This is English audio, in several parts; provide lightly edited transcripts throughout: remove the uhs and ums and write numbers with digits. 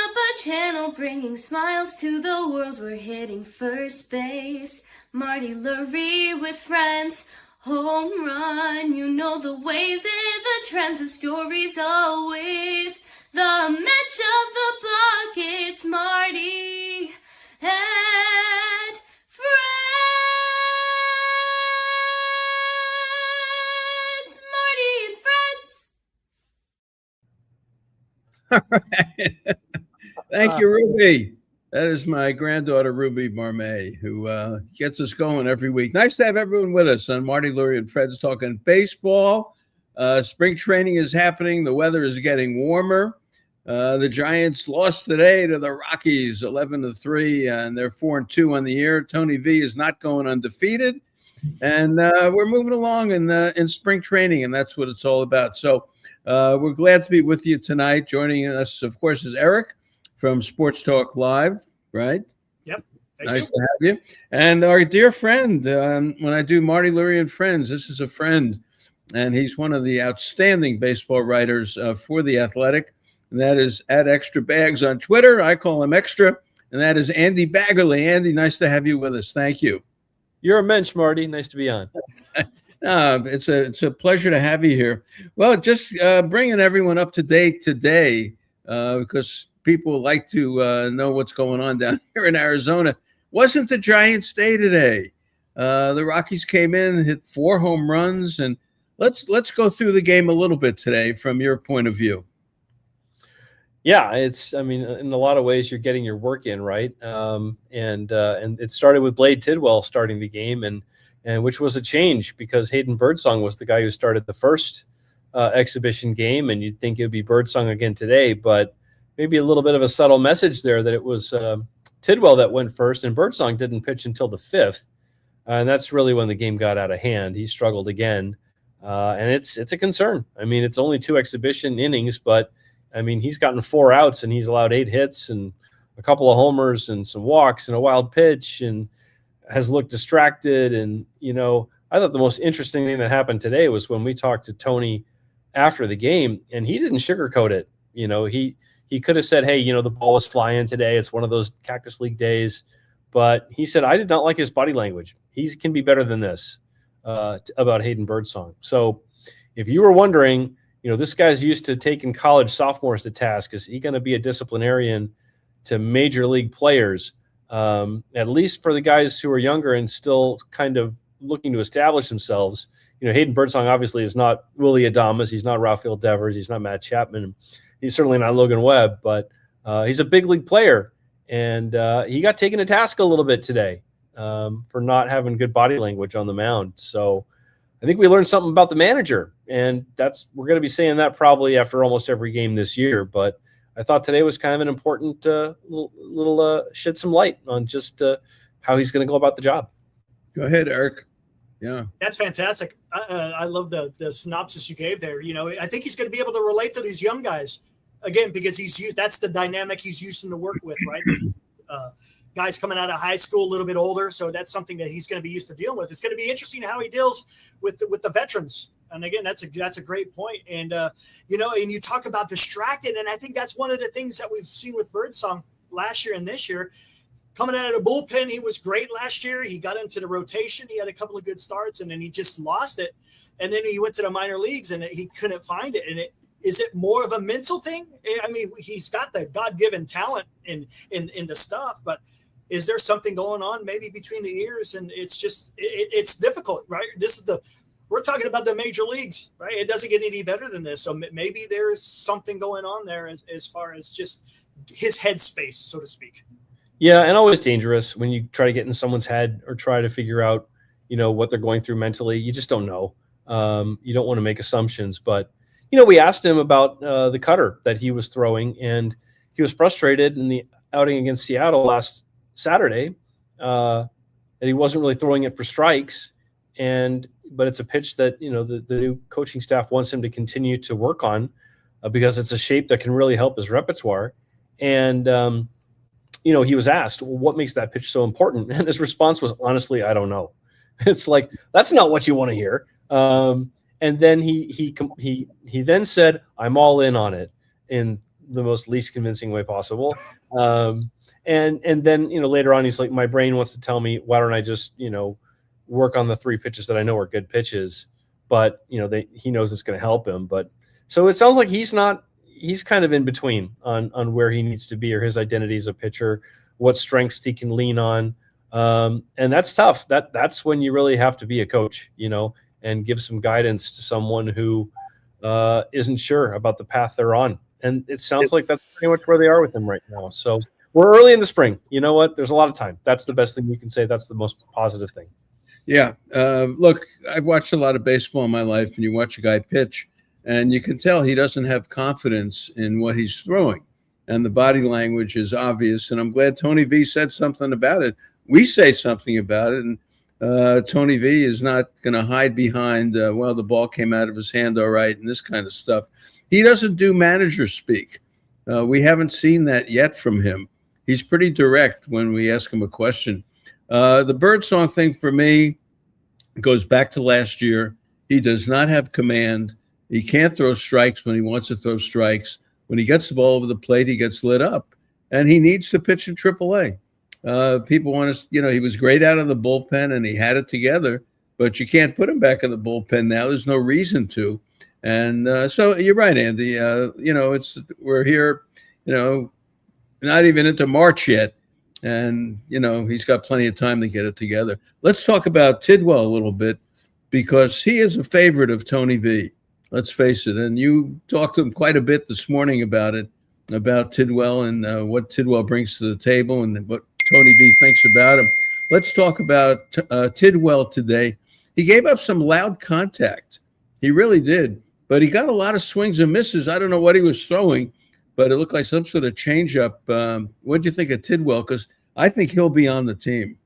up a channel, bringing smiles to the world. We're hitting first base. Marty Lurie with friends. Home run, you know the ways and the trends of stories, all with the mitch of the block. It's Marty and friends. Marty and friends. All right. Thank you, Ruby. That is my granddaughter, Ruby Marmay, who gets us going every week. Nice to have everyone with us on Marty, Lurie, and Fred's Talking Baseball. Spring training is happening. The weather is getting warmer. The Giants lost today to the Rockies, 11-3, and they're 4-2 on the year. Tony V is not going undefeated, and we're moving along in spring training, and that's what it's all about. So we're glad to be with you tonight. Joining us, of course, is Eric from Sports Talk Live, right? Yep. Nice to have you. And our dear friend, when I do Marty, Lurie, and Friends, this is a friend, and he's one of the outstanding baseball writers for The Athletic, and that is at Extra Bags on Twitter. I call him Extra, and that is Andy Baggarly. Andy, nice to have you with us. Thank you. You're a mensch, Marty. Nice to be on. It's a pleasure to have you here. Well, just bringing everyone up to date today, because people like to know what's going on down here in Arizona. Wasn't the Giants' day today? The Rockies came in, hit 4 home runs, and let's go through the game a little bit today from your point of view. Yeah, in a lot of ways, you're getting your work in, right? And it started with Blade Tidwell starting the game, and which was a change because Hayden Birdsong was the guy who started the first exhibition game, and you'd think it would be Birdsong again today, but maybe a little bit of a subtle message there that it was Tidwell that went first, and Birdsong didn't pitch until the 5th, and that's really when the game got out of hand. He struggled again, and it's a concern. I mean, it's only 2 exhibition innings, but I mean, he's gotten 4 outs, and he's allowed 8 hits and a couple of homers and some walks and a wild pitch, and has looked distracted. And I thought the most interesting thing that happened today was when we talked to Tony after the game, and he didn't sugarcoat it. He could have said, hey, the ball was flying today. It's one of those Cactus League days. But he said, I did not like his body language. He can be better than this about Hayden Birdsong. So if you were wondering, this guy's used to taking college sophomores to task. Is he going to be a disciplinarian to major league players? At least for the guys who are younger and still kind of looking to establish themselves. Hayden Birdsong obviously is not Willie Adames. He's not Rafael Devers. He's not Matt Chapman. He's certainly not Logan Webb, but he's a big league player, and he got taken to task a little bit today for not having good body language on the mound. So I think we learned something about the manager, and we're going to be saying that probably after almost every game this year. But I thought today was kind of an important little shed some light on just how he's going to go about the job. Go ahead, Eric. Yeah, that's fantastic. I love the synopsis you gave there. I think he's going to be able to relate to these young guys again because that's the dynamic he's used to work with, right? Guys coming out of high school, a little bit older, so that's something that he's going to be used to dealing with. It's going to be interesting how he deals with the veterans. And again, that's a great point. And and you talk about distracted, and I think that's one of the things that we've seen with Birdsong last year and this year. Coming out of the bullpen, he was great last year. He got into the rotation. He had a couple of good starts, and then he just lost it. And then he went to the minor leagues, and he couldn't find it. And is it more of a mental thing? I mean, he's got the God-given talent in the stuff, but is there something going on maybe between the ears? And it's just it's difficult, right? We're talking about the major leagues, right? It doesn't get any better than this. So maybe there's something going on there as far as just his headspace, so to speak. Yeah, and always dangerous when you try to get in someone's head or try to figure out, what they're going through mentally. You just don't know. You don't want to make assumptions. But, we asked him about the cutter that he was throwing, and he was frustrated in the outing against Seattle last Saturday that he wasn't really throwing it for strikes. But it's a pitch that, the new coaching staff wants him to continue to work on because it's a shape that can really help his repertoire. And, he was asked, well, what makes that pitch so important? And his response was, honestly, I don't know. It's like, that's not what you want to hear. And then he then said, I'm all in on it. And the most least convincing way possible. And then, later on, he's like, my brain wants to tell me, why don't I just, work on the 3 pitches that I know are good pitches, but he knows it's going to help him. But so it sounds like he's kind of in between on where he needs to be, or his identity as a pitcher, what strengths he can lean on. And that's tough. That's when you really have to be a coach, and give some guidance to someone who isn't sure about the path they're on. And it sounds like that's pretty much where they are with him right now. So we're early in the spring. You know what? There's a lot of time. That's the best thing you can say. That's the most positive thing. Yeah. Look, I've watched a lot of baseball in my life, and you watch a guy pitch, and you can tell he doesn't have confidence in what he's throwing. And the body language is obvious. And I'm glad Tony V said something about it. We say something about it. And Tony V is not going to hide behind, the ball came out of his hand all right, and this kind of stuff. He doesn't do manager speak. We haven't seen that yet from him. He's pretty direct when we ask him a question. The Birdsong thing for me goes back to last year. He does not have command. He can't throw strikes when he wants to throw strikes. When he gets the ball over the plate, he gets lit up, and he needs to pitch in AAA. People want to, he was great out of the bullpen and he had it together, but you can't put him back in the bullpen now. There's no reason to. And so you're right, Andy. We're here, not even into March yet. And, he's got plenty of time to get it together. Let's talk about Tidwell a little bit, because he is a favorite of Tony V. Let's face it. And you talked to him quite a bit this morning about it, about Tidwell and what Tidwell brings to the table and what Tony V thinks about him. Let's talk about Tidwell today. He gave up some loud contact. He really did. But he got a lot of swings and misses. I don't know what he was throwing, but it looked like some sort of changeup. What do you think of Tidwell? Because I think he'll be on the team.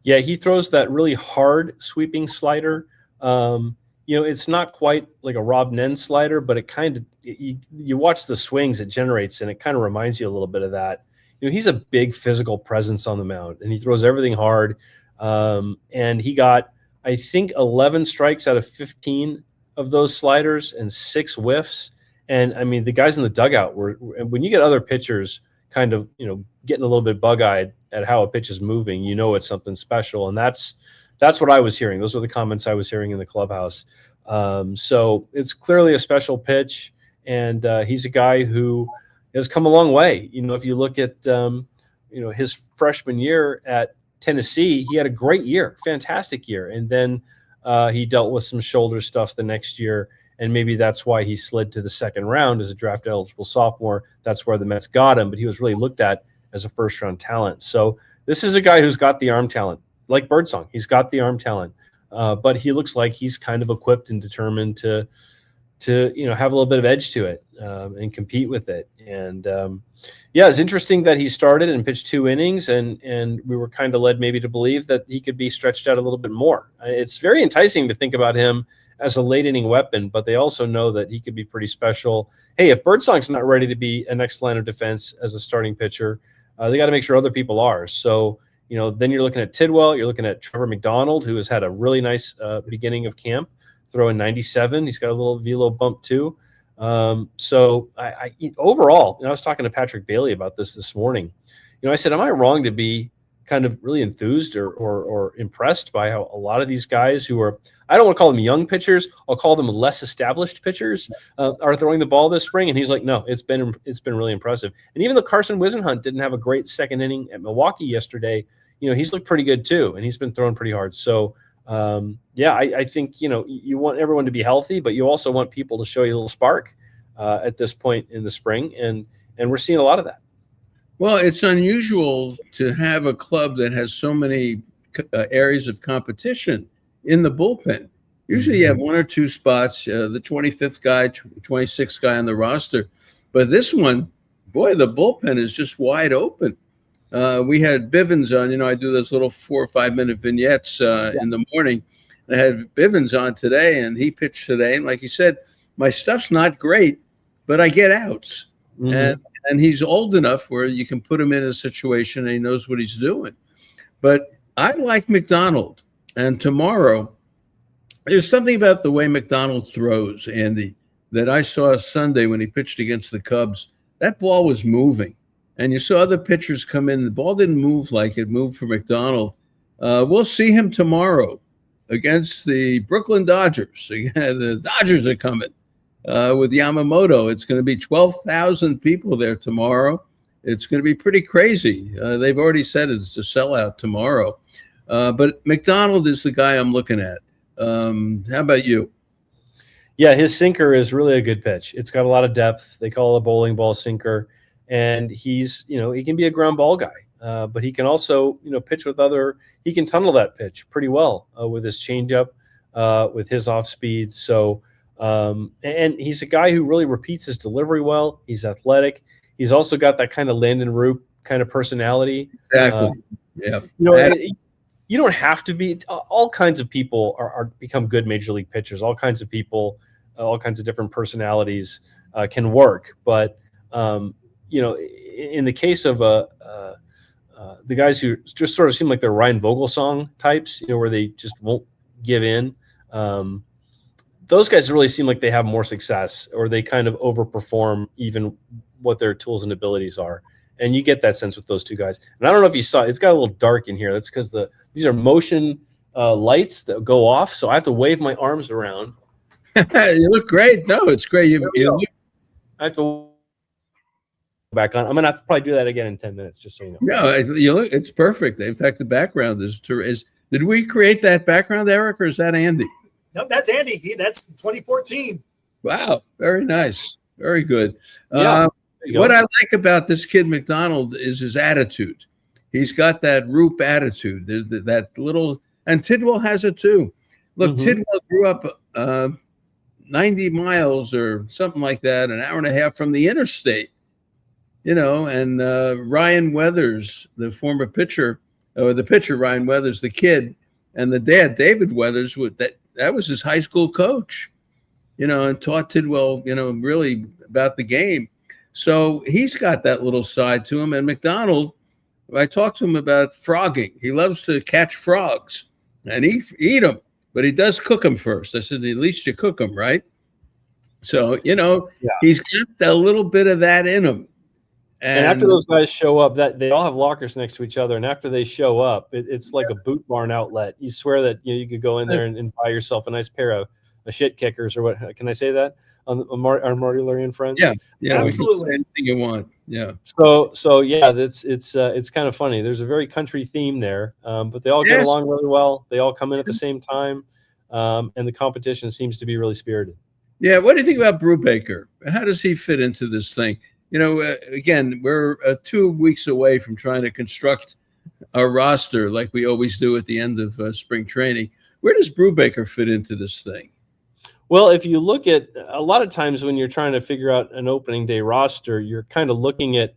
Yeah, he throws that really hard sweeping slider. It's not quite like a Rob Nen slider, but it kind of, you watch the swings it generates, and it kind of reminds you a little bit of that. He's a big physical presence on the mound, and he throws everything hard. And he got, I think, 11 strikes out of 15 of those sliders and 6 whiffs. And I mean, the guys in the dugout when you get other pitchers kind of, getting a little bit bug-eyed at how a pitch is moving, it's something special. And that's what I was hearing. Those were the comments I was hearing in the clubhouse. So it's clearly a special pitch, and he's a guy who has come a long way. If you look at, his freshman year at Tennessee, he had a great year, fantastic year. And then he dealt with some shoulder stuff the next year, and maybe that's why he slid to the second round as a draft-eligible sophomore. That's where the Mets got him, but he was really looked at as a first-round talent. So this is a guy who's got the arm talent, like Birdsong. He's got the arm talent, but he looks like he's kind of equipped and determined to have a little bit of edge to it and compete with it. And it's interesting that he started and pitched 2 innings, and we were kind of led maybe to believe that he could be stretched out a little bit more. It's very enticing to think about him as a late inning weapon, but they also know that he could be pretty special. Hey, if Birdsong's not ready to be a next line of defense as a starting pitcher, they got to make sure other people are. So, then you're looking at Tidwell, you're looking at Trevor McDonald, who has had a really nice beginning of camp, throwing 97. He's got a little velo bump too. So I overall, I was talking to Patrick Bailey about this morning. I said, am I wrong to be kind of really enthused or impressed by how a lot of these guys who are, I don't want to call them young pitchers, I'll call them less established pitchers, are throwing the ball this spring? And he's like, no, it's been really impressive. And even though Carson Wisenhunt didn't have a great second inning at Milwaukee yesterday, he's looked pretty good too, and he's been throwing pretty hard. So I think, you want everyone to be healthy, but you also want people to show you a little spark at this point in the spring. And we're seeing a lot of that. Well, it's unusual to have a club that has so many areas of competition in the bullpen. Usually you have 1 or 2 spots, the 25th guy, 26th guy on the roster. But this one, boy, the bullpen is just wide open. We had Bivens on, I do those little 4 or 5 minute vignettes in the morning. I had Bivens on today, and he pitched today. And like he said, my stuff's not great, but I get outs. Mm-hmm. And he's old enough where you can put him in a situation and he knows what he's doing. But I like McDonald. And tomorrow, there's something about the way McDonald throws, Andy, that I saw Sunday when he pitched against the Cubs. that ball was moving. And you saw other pitchers come in. The ball didn't move like it moved for McDonald. We'll see him tomorrow against the Brooklyn Dodgers. The Dodgers are coming with Yamamoto. It's going to be 12,000 people there tomorrow. It's going to be pretty crazy. They've already said it's a sellout tomorrow. But McDonald is the guy I'm looking at. How about you? Yeah, his sinker is really a good pitch. It's got a lot of depth. They call it a bowling ball sinker. And he's, he can be a ground ball guy, but he can also, pitch with he can tunnel that pitch pretty well with his changeup, with his off speed. So, and he's a guy who really repeats his delivery well. He's athletic. He's also got that kind of Landon Root kind of personality. Exactly. Yeah. You don't have to be. All kinds of people are become good major league pitchers. All kinds of people, all kinds of different personalities can work, but. In the case of the guys who just sort of seem like they're Ryan Vogelsong types, where they just won't give in, those guys really seem like they have more success, or they kind of overperform even what their tools and abilities are. And you get that sense with those two guys. And I don't know if you saw, it's got a little dark in here. That's because these are motion lights that go off, so I have to wave my arms around. You look great. No, it's great. I have to back on. I'm gonna have to probably do that again in 10 minutes, just so you know. No, it's perfect. In fact, the background is. Did we create that background, Eric, or is that Andy? No, that's Andy. That's 2014. Wow, very nice, very good. Yeah, what I like about this kid McDonald is his attitude. He's got that Roop attitude. There's that little, and Tidwell has it too. Look, Tidwell grew up 90 miles or something like that, an hour and a half from the interstate. And Ryan Weathers, the former pitcher, or the pitcher Ryan Weathers, the kid, and the dad, David Weathers, that was his high school coach, and taught Tidwell, really about the game. So he's got that little side to him. And McDonald, I talked to him about frogging. He loves to catch frogs, and eat them, but he does cook them first. I said, at least you cook them, right? So, he's got a little bit of that in him. And after those guys show up, that they all have lockers next to each other, and after they show up, it's like a boot barn outlet. You swear that you could go in there and buy yourself a nice pair of shit kickers, or what? Can I say that on our Marty, Larry, and friends? Yeah, absolutely. Anything you want. Yeah. So yeah, it's kind of funny. There's a very country theme there, but they all get along really well. They all come in at the same time, and the competition seems to be really spirited. Yeah. What do you think about Brewbaker? How does he fit into this thing? Again, we're 2 weeks away from trying to construct a roster like we always do at the end of spring training. Where does Brewbaker fit into this thing? Well, if you look at a lot of times when you're trying to figure out an opening day roster, you're kind of looking at,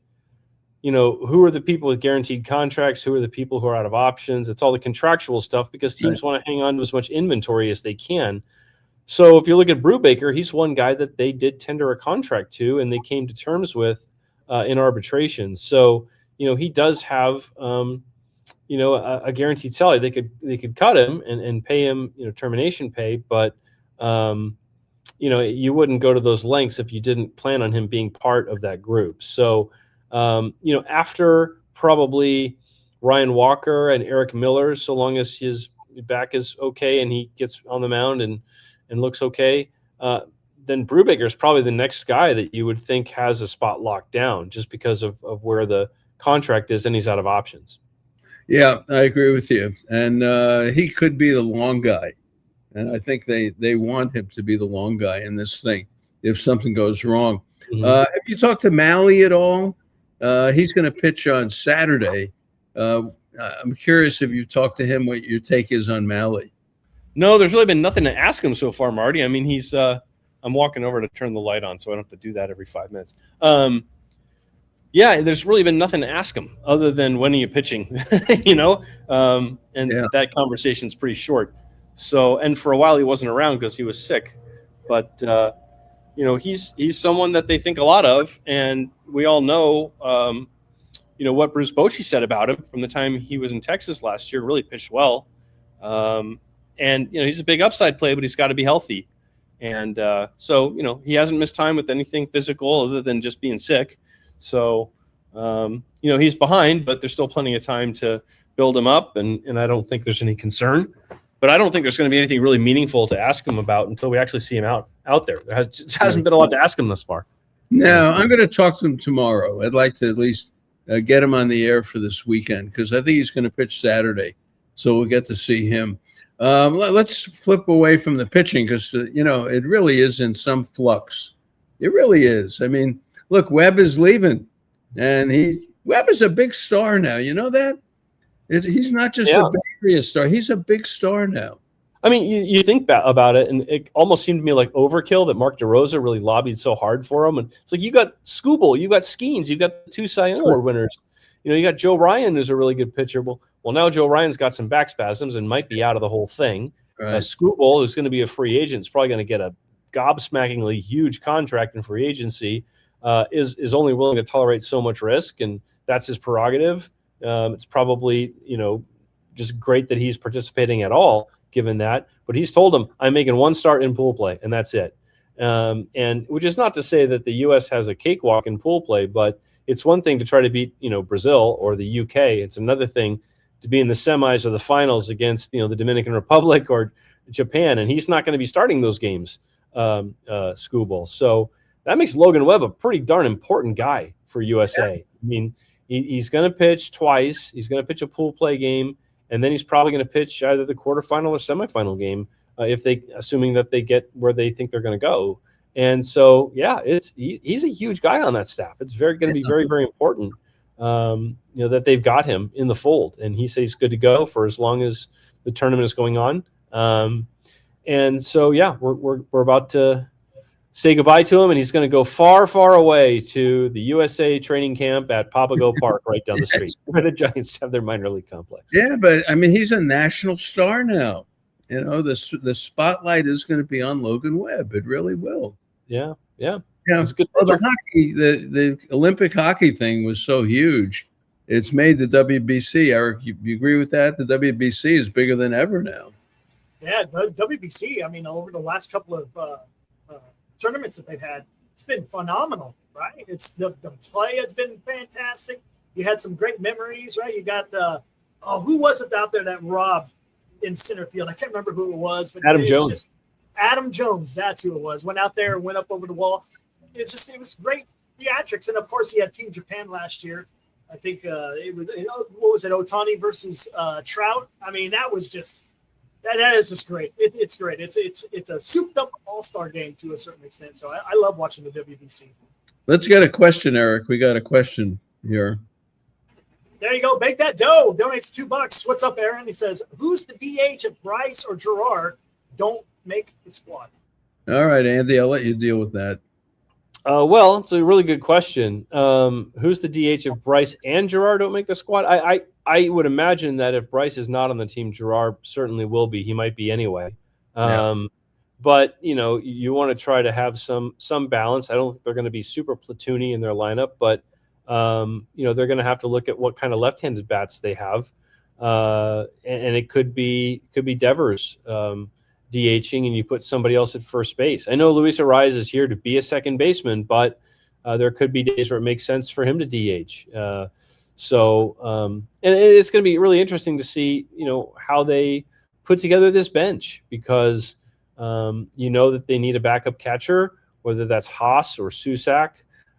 who are the people with guaranteed contracts, who are the people who are out of options. It's all the contractual stuff because teams want to hang on to as much inventory as they can. So if you look at Brewbaker, he's one guy that they did tender a contract to, and they came to terms with in arbitration. So he does have a guaranteed salary. They could cut him and pay him termination pay, but you wouldn't go to those lengths if you didn't plan on him being part of that group. So after probably Ryan Walker and Eric Miller, so long as his back is okay and he gets on the mound and looks okay, then Brewbaker is probably the next guy that you would think has a spot locked down just because of where the contract is and he's out of options. Yeah, I agree with you. And he could be the long guy. And I think they want him to be the long guy in this thing if something goes wrong. Have you talked to Malley at all? He's going to pitch on Saturday. I'm curious if you've talked to him, what your take is on Malley. No, there's really been nothing to ask him so far, Marty. I mean, he's I'm walking over to turn the light on, so I don't have to do that every 5 minutes. Yeah, there's really been nothing to ask him other than when are you pitching, that conversation's pretty short. So, and for a while he wasn't around because he was sick, but he's someone that they think a lot of, and we all know, what Bruce Bochy said about him from the time he was in Texas last year. Really pitched well. And, he's a big upside play, but he's got to be healthy. And so he hasn't missed time with anything physical other than just being sick. So, he's behind, but there's still plenty of time to build him up. And I don't think there's any concern. But I don't think there's going to be anything really meaningful to ask him about until we actually see him out there. There hasn't been a lot to ask him thus far. No, I'm going to talk to him tomorrow. I'd like to at least get him on the air for this weekend because I think he's going to pitch Saturday. So we'll get to see him. Let's flip away from the pitching because, it really is in some flux. It really is. I mean, look, Webb is leaving. And Webb is a big star now. You know that? He's not just a Bay star. He's a big star now. I mean, you think about it, and it almost seemed to me like overkill that Mark DeRosa really lobbied so hard for him. And it's like you got Skubal, you got Skeens, you got the 2 Cy Young Award winners. You got Joe Ryan, who's a really good pitcher. Well, now Joe Ryan's got some back spasms and might be out of the whole thing. Right. Skubal, who's going to be a free agent, is probably going to get a gobsmackingly huge contract in free agency. Is only willing to tolerate so much risk, and that's his prerogative. It's probably, just great that he's participating at all, given that. But he's told him, I'm making 1 start in pool play, and that's it. And which is not to say that the U.S. has a cakewalk in pool play, but it's one thing to try to beat, Brazil or the U.K. It's another thing to be in the semis or the finals against, the Dominican Republic or Japan, and he's not going to be starting those games, Skubal. So that makes Logan Webb a pretty darn important guy for USA. Yeah. I mean, he's going to pitch twice. He's going to pitch a pool play game, and then he's probably going to pitch either the quarterfinal or semifinal game assuming that they get where they think they're going to go. And so, he's a huge guy on that staff. It's going to be very, very important, that they've got him in the fold. And he says he's good to go for as long as the tournament is going on. And so, we're about to say goodbye to him, and he's going to go far, far away to the USA training camp at Papago Park right down the street where the Giants have their minor league complex. Yeah, but I mean, he's a national star now. The spotlight is going to be on Logan Webb. It really will. Yeah. It's good. Well, the hockey, the Olympic hockey thing was so huge. It's made the WBC. Eric, you agree with that? The WBC is bigger than ever now. Yeah, the WBC. I mean, over the last couple of tournaments that they've had, it's been phenomenal, right? It's the play has been fantastic. You had some great memories, right? You got who was it out there that robbed in center field? I can't remember who it was, but Adam Jones. Adam Jones, that's who it was. Went out there and went up over the wall. It was great theatrics, and of course he had Team Japan last year. I think it was what was it, Otani versus Trout? I mean, that was just. That is just great. It's great. It's a souped-up all-star game to a certain extent. So I love watching the WBC. Let's get a question, Eric. We got a question here. There you go. Bake that dough. Donates $2. What's up, Aaron? He says, "Who's the DH if Bryce or Gerard don't make the squad?" All right, Andy. I'll let you deal with that. Well, it's a really good question. Who's the DH if Bryce and Gerard don't make the squad? I would imagine that if Bryce is not on the team, Gerard certainly will be. He might be anyway. But, you want to try to have some balance. I don't think they're going to be super platoony in their lineup, but, they're going to have to look at what kind of left-handed bats they have. And it could be Devers DHing, and you put somebody else at first base. I know Luis Arraez is here to be a second baseman, but there could be days where it makes sense for him to DH. And it's going to be really interesting to see, how they put together this bench because, that they need a backup catcher, whether that's Haas or Susak.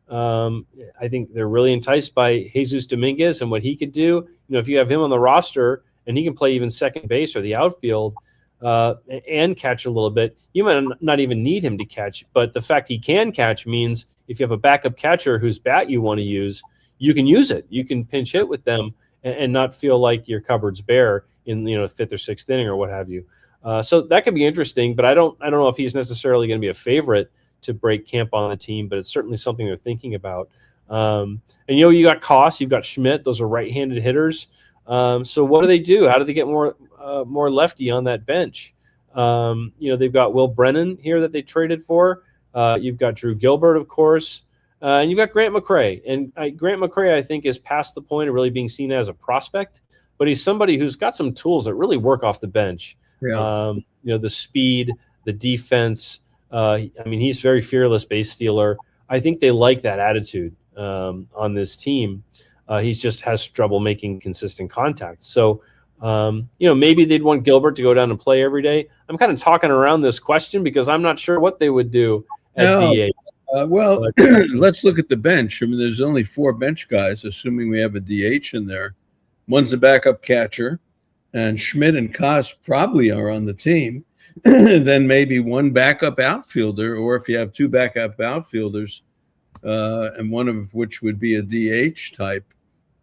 I think they're really enticed by Jesus Dominguez and what he could do. If you have him on the roster and he can play even second base or the outfield and catch a little bit, you might not even need him to catch. But the fact he can catch means if you have a backup catcher whose bat you want to use, you can use it. You can pinch hit with them and not feel like your cupboard's bare in fifth or sixth inning or what have you. So that could be interesting, but I don't know if he's necessarily going to be a favorite to break camp on the team, but it's certainly something they're thinking about. And you got Koss, you've got Schmidt; those are right-handed hitters. So what do they do? How do they get more lefty on that bench? They've got Will Brennan here that they traded for. You've got Drew Gilbert, of course. And you've got Grant McCray. And Grant McCray, I think, is past the point of really being seen as a prospect, but he's somebody who's got some tools that really work off the bench. Yeah. The speed, the defense. He's very fearless base stealer. I think they like that attitude. on this team. He just has trouble making consistent contact. So, maybe they'd want Gilbert to go down and play every day. I'm kind of talking around this question because I'm not sure what they would do at DH. Let's look at the bench. I mean, there's only 4 bench guys, assuming we have a DH in there. One's a backup catcher, and Schmidt and Koss probably are on the team. Then maybe one backup outfielder, or if you have 2 backup outfielders, and one of which would be a DH type.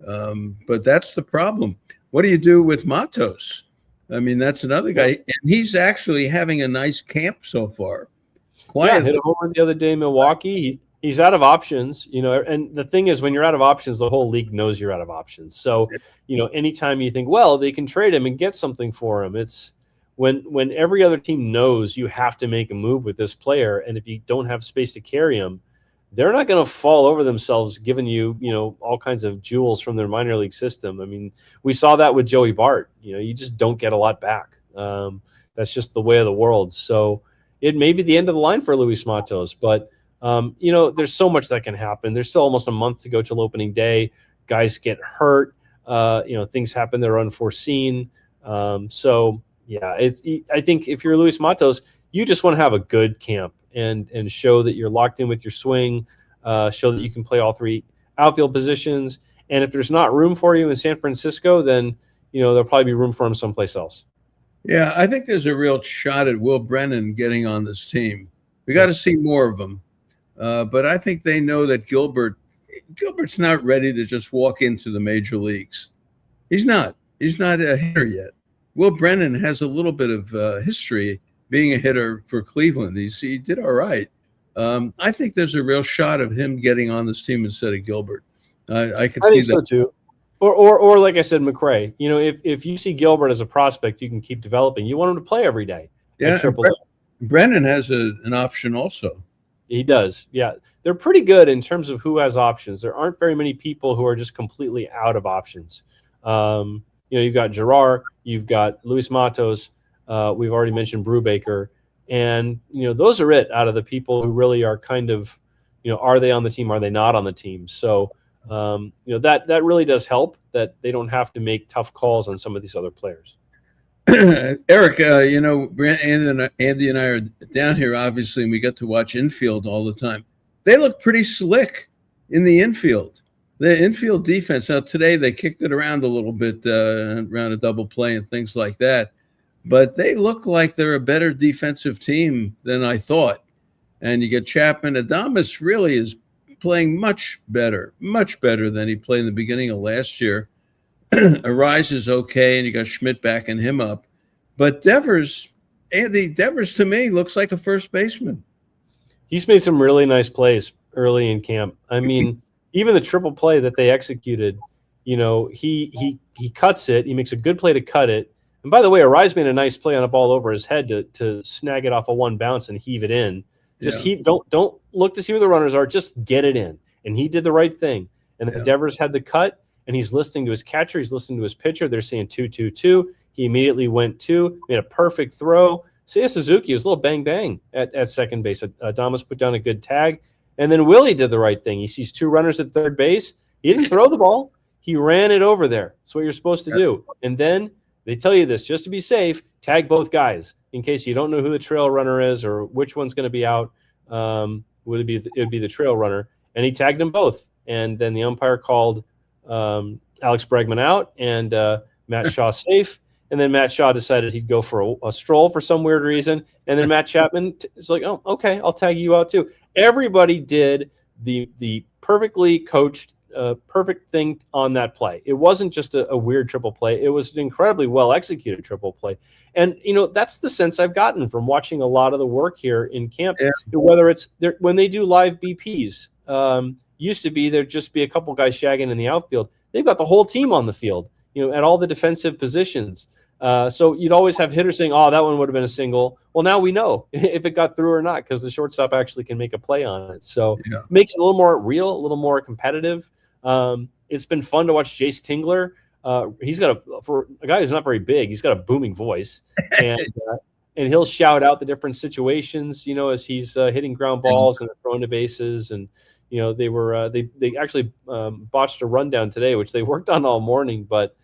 But that's the problem. What do you do with Matos? I mean, that's another guy, and he's actually having a nice camp so far. Yeah, hit a home run the other day in Milwaukee. He's out of options, and the thing is, when you're out of options, the whole league knows you're out of options. So, anytime you think, well, they can trade him and get something for him, it's when every other team knows you have to make a move with this player, and if you don't have space to carry him, they're not going to fall over themselves giving you, all kinds of jewels from their minor league system. I mean, we saw that with Joey Bart. You just don't get a lot back. That's just the way of the world. So it may be the end of the line for Luis Matos, but there's so much that can happen. There's still almost a month to go till opening day. Guys get hurt. Things happen that are unforeseen. I think if you're Luis Matos, you just want to have a good camp and show that you're locked in with your swing, show that you can play all 3 outfield positions. And if there's not room for you in San Francisco, then, there'll probably be room for him someplace else. Yeah, I think there's a real shot at Will Brennan getting on this team. We got to see more of him. But I think they know that Gilbert's not ready to just walk into the major leagues. He's not a hitter yet. Will Brennan has a little bit of history being a hitter for Cleveland. He did all right. I think there's a real shot of him getting on this team instead of Gilbert. I could see that. So too. Or like I said, McRae. If you see Gilbert as a prospect, you can keep developing. You want him to play every day. Yeah, Brennan has an option also. He does. Yeah, they're pretty good in terms of who has options. There aren't very many people who are just completely out of options. You've got Gerard, you've got Luis Matos. We've already mentioned Brewbaker, and those are it out of the people who really are kind of, are they on the team? Are they not on the team? So. That really does help that they don't have to make tough calls on some of these other players. Eric, Andy and I are down here, obviously, and we get to watch Infield all the time. They look pretty slick in the infield. The infield defense. Now, today they kicked it around a little bit, around a double play and things like that. But they look like they're a better defensive team than I thought. And you get Chapman. Adames really is playing much better than he played in the beginning of last year. Arise is okay, and you got Schmidt backing him up. But Andy Devers to me looks like a first baseman. He's made some really nice plays early in camp. I mean, even the triple play that they executed, he cuts it. He makes a good play to cut it. And by the way, Arise made a nice play on a ball over his head to snag it off a one bounce and heave it in. Don't look to see where the runners are. Just get it in. And he did the right thing. And then Devers had the cut, and he's listening to his catcher. He's listening to his pitcher. They're saying 2-2-2. He immediately went 2, made a perfect throw. Seiya Suzuki was a little bang at second base. Adames put down a good tag. And then Willie did the right thing. He sees 2 runners at third base. He didn't throw the ball. He ran it over there. That's what you're supposed to do. And then they tell you this, just to be safe, tag both guys in case you don't know who the trail runner is or which one's going to be out. It would be the trail runner. And he tagged them both. And then the umpire called Alex Bregman out and Matt Shaw safe. And then Matt Shaw decided he'd go for a stroll for some weird reason. And then Matt Chapman is like, oh, okay, I'll tag you out too. Everybody did the perfectly coached, perfect thing on that play. It wasn't just a weird triple play. It was an incredibly well-executed triple play. And, that's the sense I've gotten from watching a lot of the work here in camp, whether it's when they do live BPs. Used to be there'd just be a couple guys shagging in the outfield. They've got the whole team on the field, at all the defensive positions. So you'd always have hitters saying, oh, that one would have been a single. Well, now we know if it got through or not because the shortstop actually can make a play on it. So it makes it a little more real, a little more competitive. It's been fun to watch Jace Tingler. He's got for a guy who's not very big, he's got a booming voice. And he'll shout out the different situations, as he's hitting ground balls and throwing to bases. And, they actually botched a rundown today, which they worked on all morning. But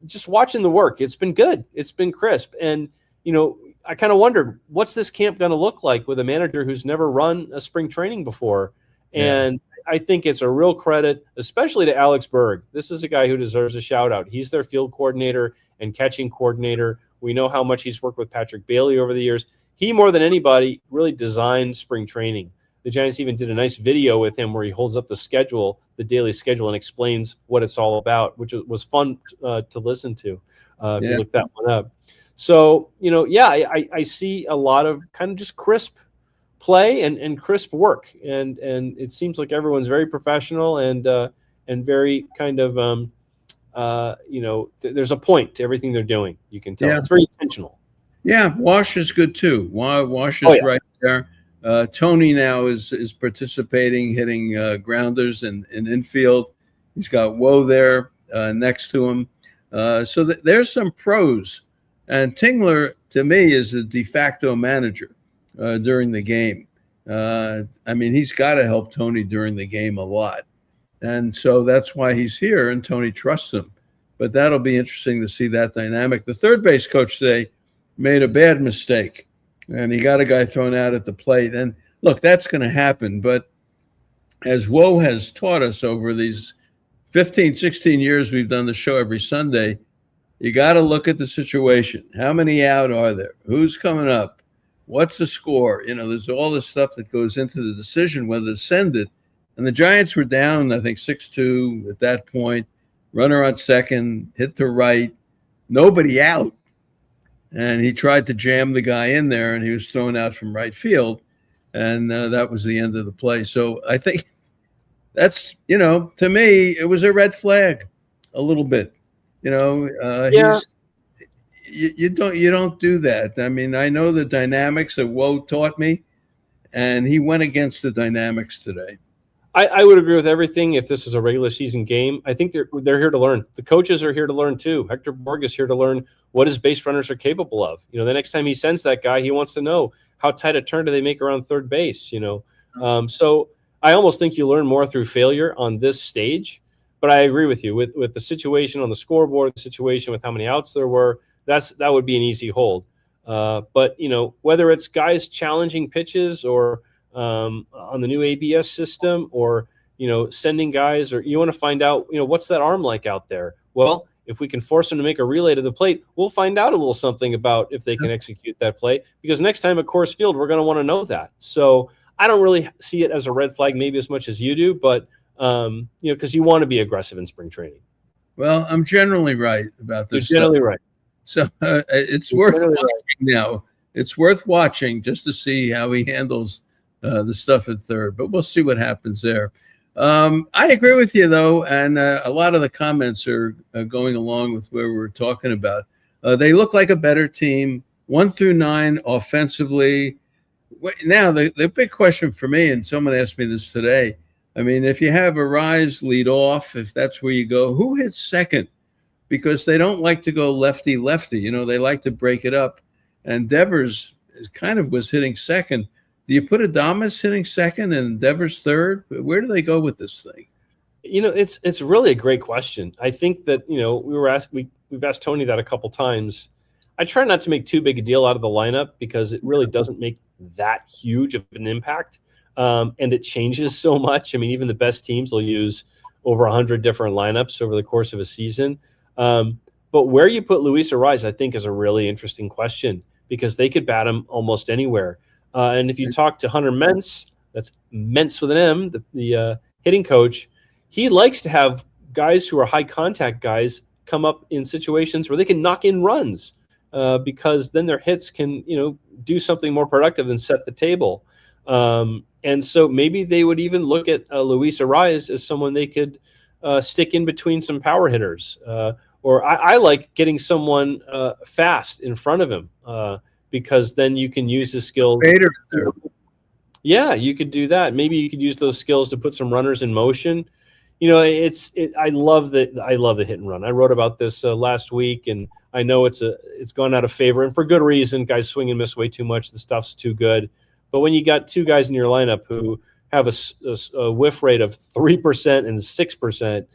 just watching the work, it's been good. It's been crisp, and I kind of wondered, what's this camp going to look like with a manager who's never run a spring training before? Yeah. And I think it's a real credit, especially to Alex Berg. This is a guy who deserves a shout out. He's their field coordinator and catching coordinator. We know how much he's worked with Patrick Bailey over the years. He, more than anybody, really designed spring training. The Giants even did a nice video with him where he holds up the schedule, the daily schedule, and explains what it's all about, which was fun to listen to if you look that one up. So, I see a lot of kind of just crisp play and crisp work. And it seems like everyone's very professional and very kind of, there's a point to everything they're doing. You can tell it's very intentional. Yeah. Wash is good too. Wash is right there. Tony now is participating, hitting grounders in infield. He's got Woe there next to him. So there's some pros. And Tingler, to me, is the de facto manager during the game. He's got to help Tony during the game a lot. And so that's why he's here, and Tony trusts him. But that'll be interesting to see that dynamic. The third base coach today made a bad mistake, and he got a guy thrown out at the plate. And look, that's going to happen. But as Woe has taught us over these 15, 16 years we've done the show every Sunday, you got to look at the situation. How many out are there? Who's coming up? What's the score? There's all this stuff that goes into the decision whether to send it. And the Giants were down, I think, 6-2 at that point. Runner on second, hit to right, nobody out. And he tried to jam the guy in there, and he was thrown out from right field. And that was the end of the play. So I think that's, to me, it was a red flag a little bit. You don't do that. I know the dynamics that Woe taught me, and he went against the dynamics today. I would agree with everything if this is a regular season game. I think they're here to learn. The coaches are here to learn too. Hector Borg is here to learn what his base runners are capable of. The next time he sends that guy, he wants to know how tight a turn do they make around third base. So I almost think you learn more through failure on this stage. But I agree with you with the situation on the scoreboard, the situation with how many outs there were. That would be an easy hold. But whether it's guys challenging pitches or on the new ABS system or sending guys, or you want to find out what's that arm like out there. Well, if we can force them to make a relay to the plate, we'll find out a little something about if they can execute that play. Because next time at Coors Field, we're going to want to know that. So I don't really see it as a red flag, maybe as much as you do, but because you want to be aggressive in spring training. Well, I'm generally right about this. You're generally right. So it's worth watching now. It's worth watching just to see how he handles the stuff at third. But we'll see what happens there. I agree with you, though, and a lot of the comments are going along with where we're talking about. They look like a better team, 1 through 9 offensively. Now, the big question for me, and someone asked me this today, if you have Arise lead off, if that's where you go, who hits second? Because they don't like to go lefty-lefty. They like to break it up. And Devers was hitting second. Do you put Adames hitting second and Devers third? Where do they go with this thing? It's really a great question. I think that, we've asked Tony that a couple times. I try not to make too big a deal out of the lineup because it really doesn't make that huge of an impact. And it changes so much. Even the best teams will use over 100 different lineups over the course of a season. But where you put Luis Arise, I think, is a really interesting question because they could bat him almost anywhere. And if you talk to Hunter Mentz, that's Mentz with an M, the hitting coach, he likes to have guys who are high contact guys come up in situations where they can knock in runs because then their hits can, do something more productive than set the table. And so maybe they would even look at Luis Arise as someone they could stick in between some power hitters. Or I like getting someone fast in front of him because then you can use his skills. Yeah, you could do that. Maybe you could use those skills to put some runners in motion. I love the hit and run. I wrote about this last week, and I know it's gone out of favor, and for good reason. Guys swing and miss way too much. The stuff's too good. But when you got two guys in your lineup who have a whiff rate of 3% and 6%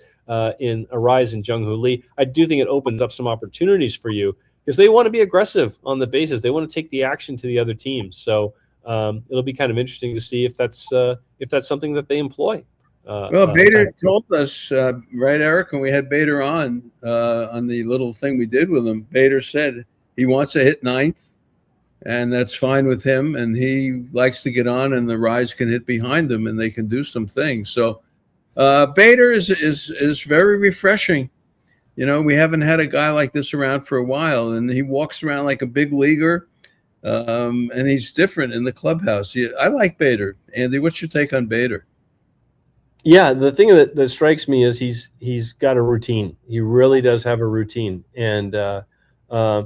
in Arise and Jung Hoo Lee, I do think it opens up some opportunities for you because they want to be aggressive on the bases. They want to take the action to the other teams. So it'll be kind of interesting to see if that's something that they employ. Well, Bader told us, right, Eric, when we had Bader on the little thing we did with him, Bader said he wants to hit ninth, and that's fine with him. And he likes to get on, and the Rise can hit behind him, and they can do some things. So Bader is very refreshing. You know, we haven't had a guy like this around for a while, and he walks around like a big leaguer, and he's different in the clubhouse. I like Bader. Andy, what's your take on Bader? Yeah, the thing that strikes me is he's got a routine. He really does have a routine, and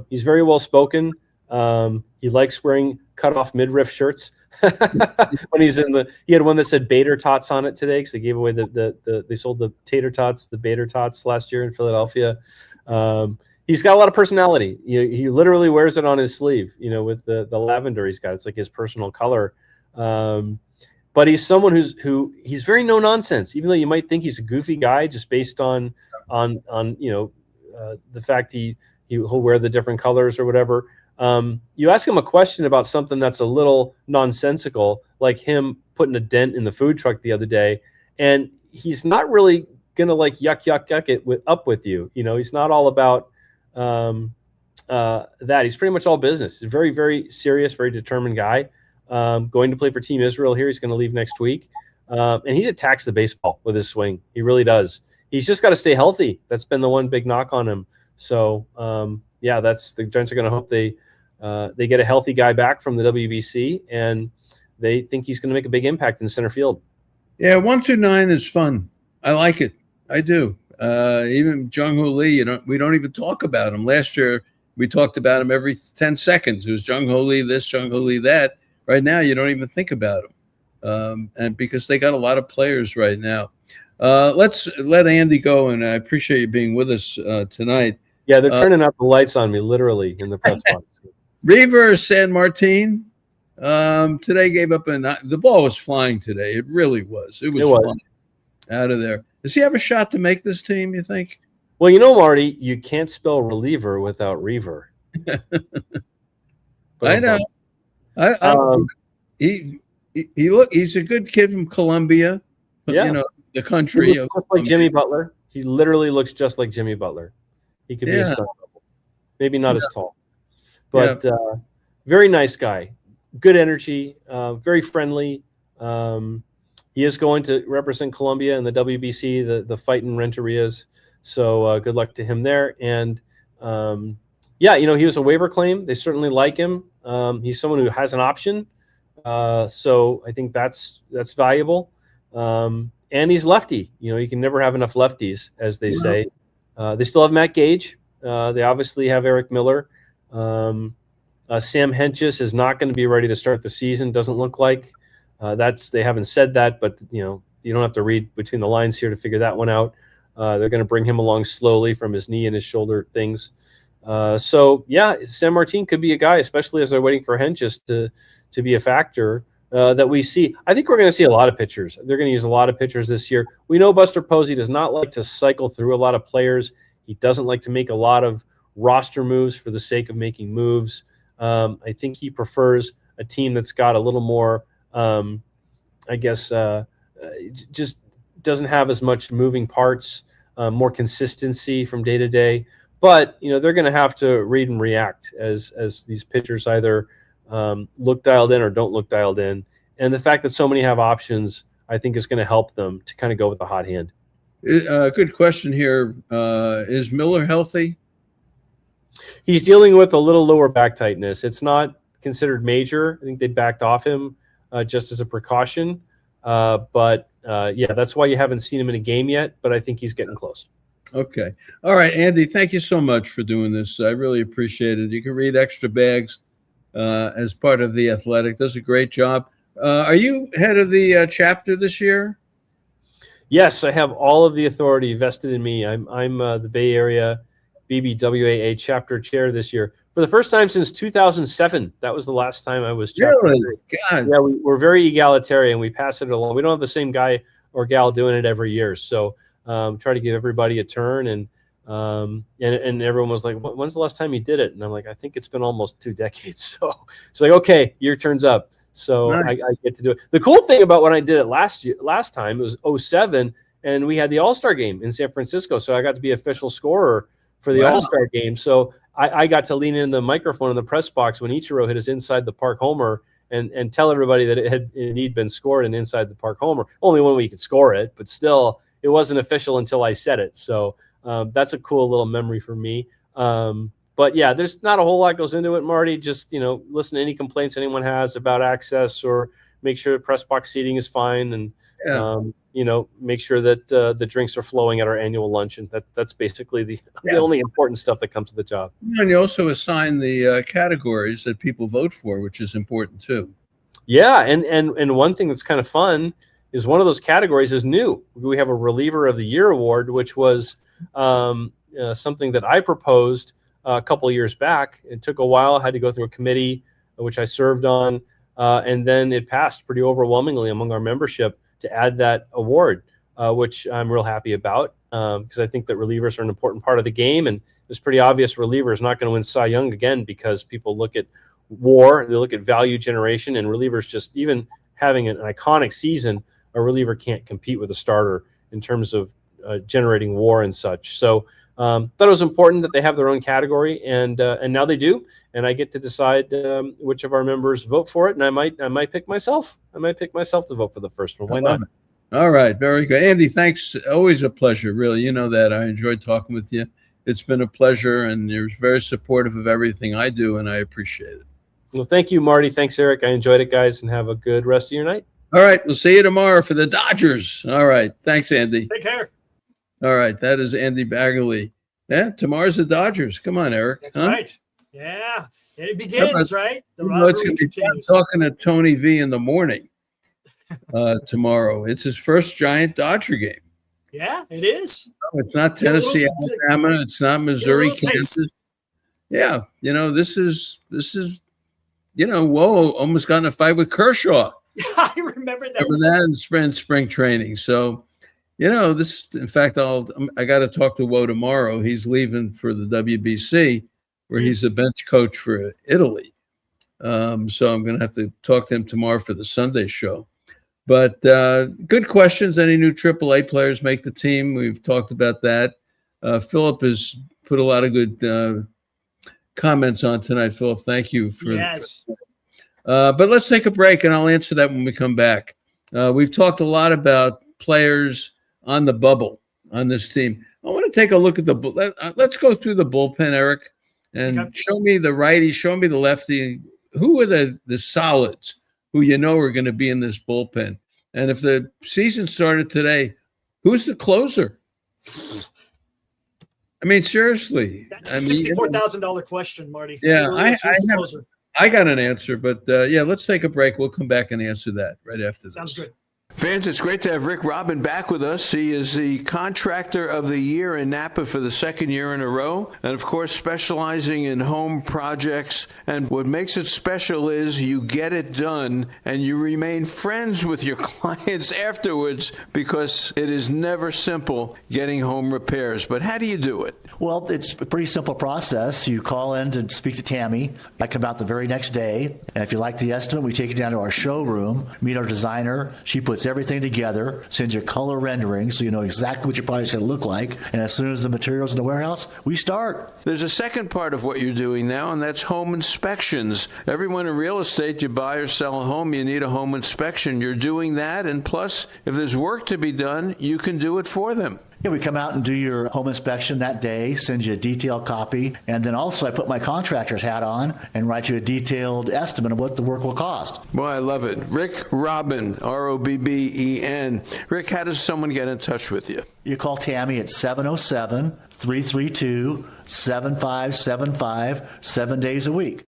he's very well spoken. He likes wearing cut off midriff shirts. When he's he had one that said Bader Tots on it today because they gave away they sold the tater tots, the Bader Tots last year in Philadelphia. He's got a lot of personality. He literally wears it on his sleeve. You know, with the lavender he's got. It's like his personal color. But he's someone he's very no nonsense, even though you might think he's a goofy guy just based on the fact he'll wear the different colors or whatever. You ask him a question about something that's a little nonsensical, like him putting a dent in the food truck the other day, and he's not really gonna like yuck it up with you. You know, he's not all about that. He's pretty much all business. He's a very, very serious, very determined guy. Going to play for Team Israel here. He's going to leave next week. And he attacks the baseball with his swing. He really does. He's just got to stay healthy. That's been the one big knock on him. So, the Giants are going to hope they get a healthy guy back from the WBC, and they think he's going to make a big impact in center field. Yeah, 1 through 9 is fun. I like it. I do. Even Jung Hoo Lee, we don't even talk about him. Last year, we talked about him every 10 seconds. It was Jung Hoo Lee this, Jung Hoo Lee that. Right now, you don't even think about them, and because they got a lot of players right now. Let's let Andy go, and I appreciate you being with us tonight. Yeah, they're turning out the lights on me, literally, in the press box. Reaver San Martin today gave up the ball was flying today. It really was. It was flying out of there. Does he have a shot to make this team, you think? Well, you know, Marty, you can't spell reliever without Reaver. I know. He's a good kid from Columbia, yeah. The country. He looks just like Jimmy Butler. He literally looks just like Jimmy Butler. He could be a stunt double. Maybe not as tall, but very nice guy. Good energy, very friendly. He is going to represent Columbia in the WBC, the fight in Renterias. So good luck to him there. And he was a waiver claim. They certainly like him. He's someone who has an option, so I think that's valuable. And he's lefty. You can never have enough lefties, as they say. They still have Matt Gage. They obviously have Eric Miller. Sam Hentges is not going to be ready to start the season. Doesn't look like they haven't said that, but you don't have to read between the lines here to figure that one out. They're going to bring him along slowly from his knee and his shoulder things. San Martin could be a guy, especially as they're waiting for Hentges to be a factor that we see. I think we're going to see a lot of pitchers. They're going to use a lot of pitchers this year. We know Buster Posey does not like to cycle through a lot of players. He doesn't like to make a lot of roster moves for the sake of making moves. I think he prefers a team that's got a little more, just doesn't have as much moving parts, more consistency from day to day. But, they're going to have to read and react as these pitchers either look dialed in or don't look dialed in. And the fact that so many have options, I think, is going to help them to kind of go with the hot hand. Good question here. Is Miller healthy? He's dealing with a little lower back tightness. It's not considered major. I think they backed off him just as a precaution. But that's why you haven't seen him in a game yet. But I think he's getting close. Okay. All right, Andy, thank you so much for doing this. I really appreciate it. You can read Extra Bags as part of The Athletic. Does a great job. Are you head of the chapter this year? Yes, I have all of the authority vested in me. I'm the Bay Area BBWAA chapter chair this year. for the first time since 2007. That was the last time I was chapter Really? 3. God. Yeah, we're very egalitarian. We pass it along. We don't have the same guy or gal doing it every year. So try to give everybody a turn. And everyone was like, when's the last time you did it? And I'm like, I think it's been almost 2 decades. So it's like, okay, your turn's up. So Nice. I get to do it. The cool thing about when I did it last time, it was 2007, and we had the All-Star game in San Francisco. So I got to be official scorer for the All-Star game. So I got to lean in the microphone in the press box when Ichiro hit his inside the park homer and tell everybody that it had indeed been scored an inside the park homer. Only when we could score it, but still, it wasn't official until I said it. So that's a cool little memory for me. But yeah, there's not a whole lot goes into it, Marty. Just, listen to any complaints anyone has about access, or make sure press box seating is fine, and make sure that the drinks are flowing at our annual lunch, and that's basically the only important stuff that comes to the job. And you also assign the categories that people vote for, which is important too. Yeah, and one thing that's kind of fun is one of those categories is new. We have a Reliever of the Year award, which was something that I proposed a couple of years back. It took a while, had to go through a committee, which I served on, and then it passed pretty overwhelmingly among our membership to add that award, which I'm real happy about, because I think that relievers are an important part of the game, and it's pretty obvious reliever is not going to win Cy Young again because people look at WAR, they look at value generation, and relievers just, even having an iconic season, a reliever can't compete with a starter in terms of generating WAR and such. So thought it was important that they have their own category, and now they do, and I get to decide which of our members vote for it, and I might pick myself. I might pick myself to vote for the first one. Why not? All right, very good, Andy. Thanks. Always a pleasure. Really, you know that I enjoyed talking with you. It's been a pleasure, and you're very supportive of everything I do, and I appreciate it. Well, thank you, Marty. Thanks, Eric. I enjoyed it, guys, and have a good rest of your night. All right, we'll see you tomorrow for the Dodgers. All right, thanks, Andy. Take care. All right, that is Andy Baggarly. Yeah, tomorrow's the Dodgers. Come on, Eric. That's right. Yeah, it begins, right? The rivalry continues. I'm talking to Tony V in the morning tomorrow. It's his first giant Dodger game. Yeah, it is. No, it's not Tennessee, Alabama. It's not Missouri, Kansas. Yeah, this is whoa, almost got in a fight with Kershaw. I remember that. Remember that in spring training. So, this, in fact, I got to talk to Woe tomorrow. He's leaving for the WBC, where he's a bench coach for Italy. So I'm going to have to talk to him tomorrow for the Sunday show. But good questions. Any new AAA players make the team? We've talked about that. Philip has put a lot of good comments on tonight. Philip, thank you for yes. But let's take a break, and I'll answer that when we come back. We've talked a lot about players on the bubble on this team. I want to take a look at let's go through the bullpen, Eric, and show me the righty, show me the lefty. Who are the solids who are going to be in this bullpen? And if the season started today, who's the closer? I mean, seriously. That's a $64,000 question, Marty. Yeah, I got an answer, but let's take a break. We'll come back and answer that right after this. Sounds good. Fans, it's great to have Rick Robin back with us. He is the Contractor of the Year in Napa for the second year in a row, and of course specializing in home projects. And what makes it special is you get it done and you remain friends with your clients afterwards, because it is never simple getting home repairs. But how do you do it? Well, it's a pretty simple process. You call in to speak to Tammy. I come out the very next day, and if you like the estimate, we take you down to our showroom, meet our designer. She puts everything together, sends you color rendering so you know exactly what your product's going to look like, and as soon as the material's in the warehouse, we start. There's a second part of what you're doing now, and that's home inspections. Everyone in real estate, you buy or sell a home, you need a home inspection. You're doing that, and plus, if there's work to be done, you can do it for them. Yeah, we come out and do your home inspection that day, send you a detailed copy, and then also I put my contractor's hat on and write you a detailed estimate of what the work will cost. Well, I love it. Rick Robin, Robben. Rick, how does someone get in touch with you? You call Tammy at 707-332-7575, 7 days a week.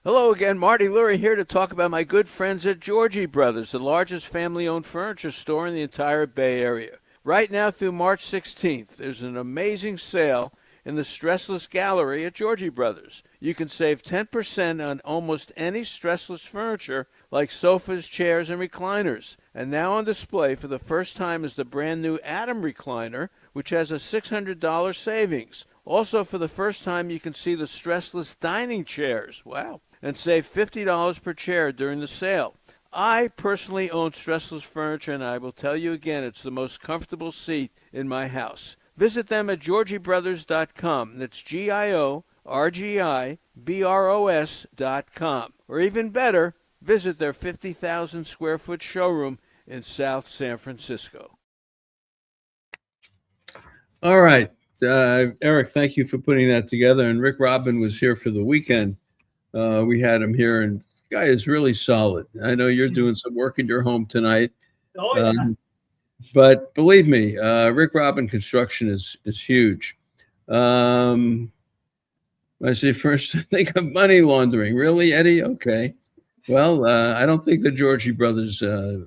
Hello again, Marty Lurie here to talk about my good friends at Georgie Brothers, the largest family-owned furniture store in the entire Bay Area. Right now through March 16th, there's an amazing sale in the Stressless Gallery at Georgie Brothers. You can save 10% on almost any stressless furniture like sofas, chairs, and recliners. And now on display for the first time is the brand new Atom recliner, which has a $600 savings. Also, for the first time, you can see the stressless dining chairs. Wow. And save $50 per chair during the sale. I personally own stressless furniture, and I will tell you again, it's the most comfortable seat in my house. Visit them at georgiebrothers.com. That's GIORGIBROS.com. Or even better, visit their 50,000 square foot showroom in South San Francisco. All right. Eric, thank you for putting that together. And Rick Robin was here for the weekend. We had him here, and the guy is really solid. I know you're doing some work in your home tonight. Oh, yeah. But believe me, Rick Robin Construction is huge. I say first, think of money laundering. Really, Eddie? Okay. Well, I don't think the Georgie brothers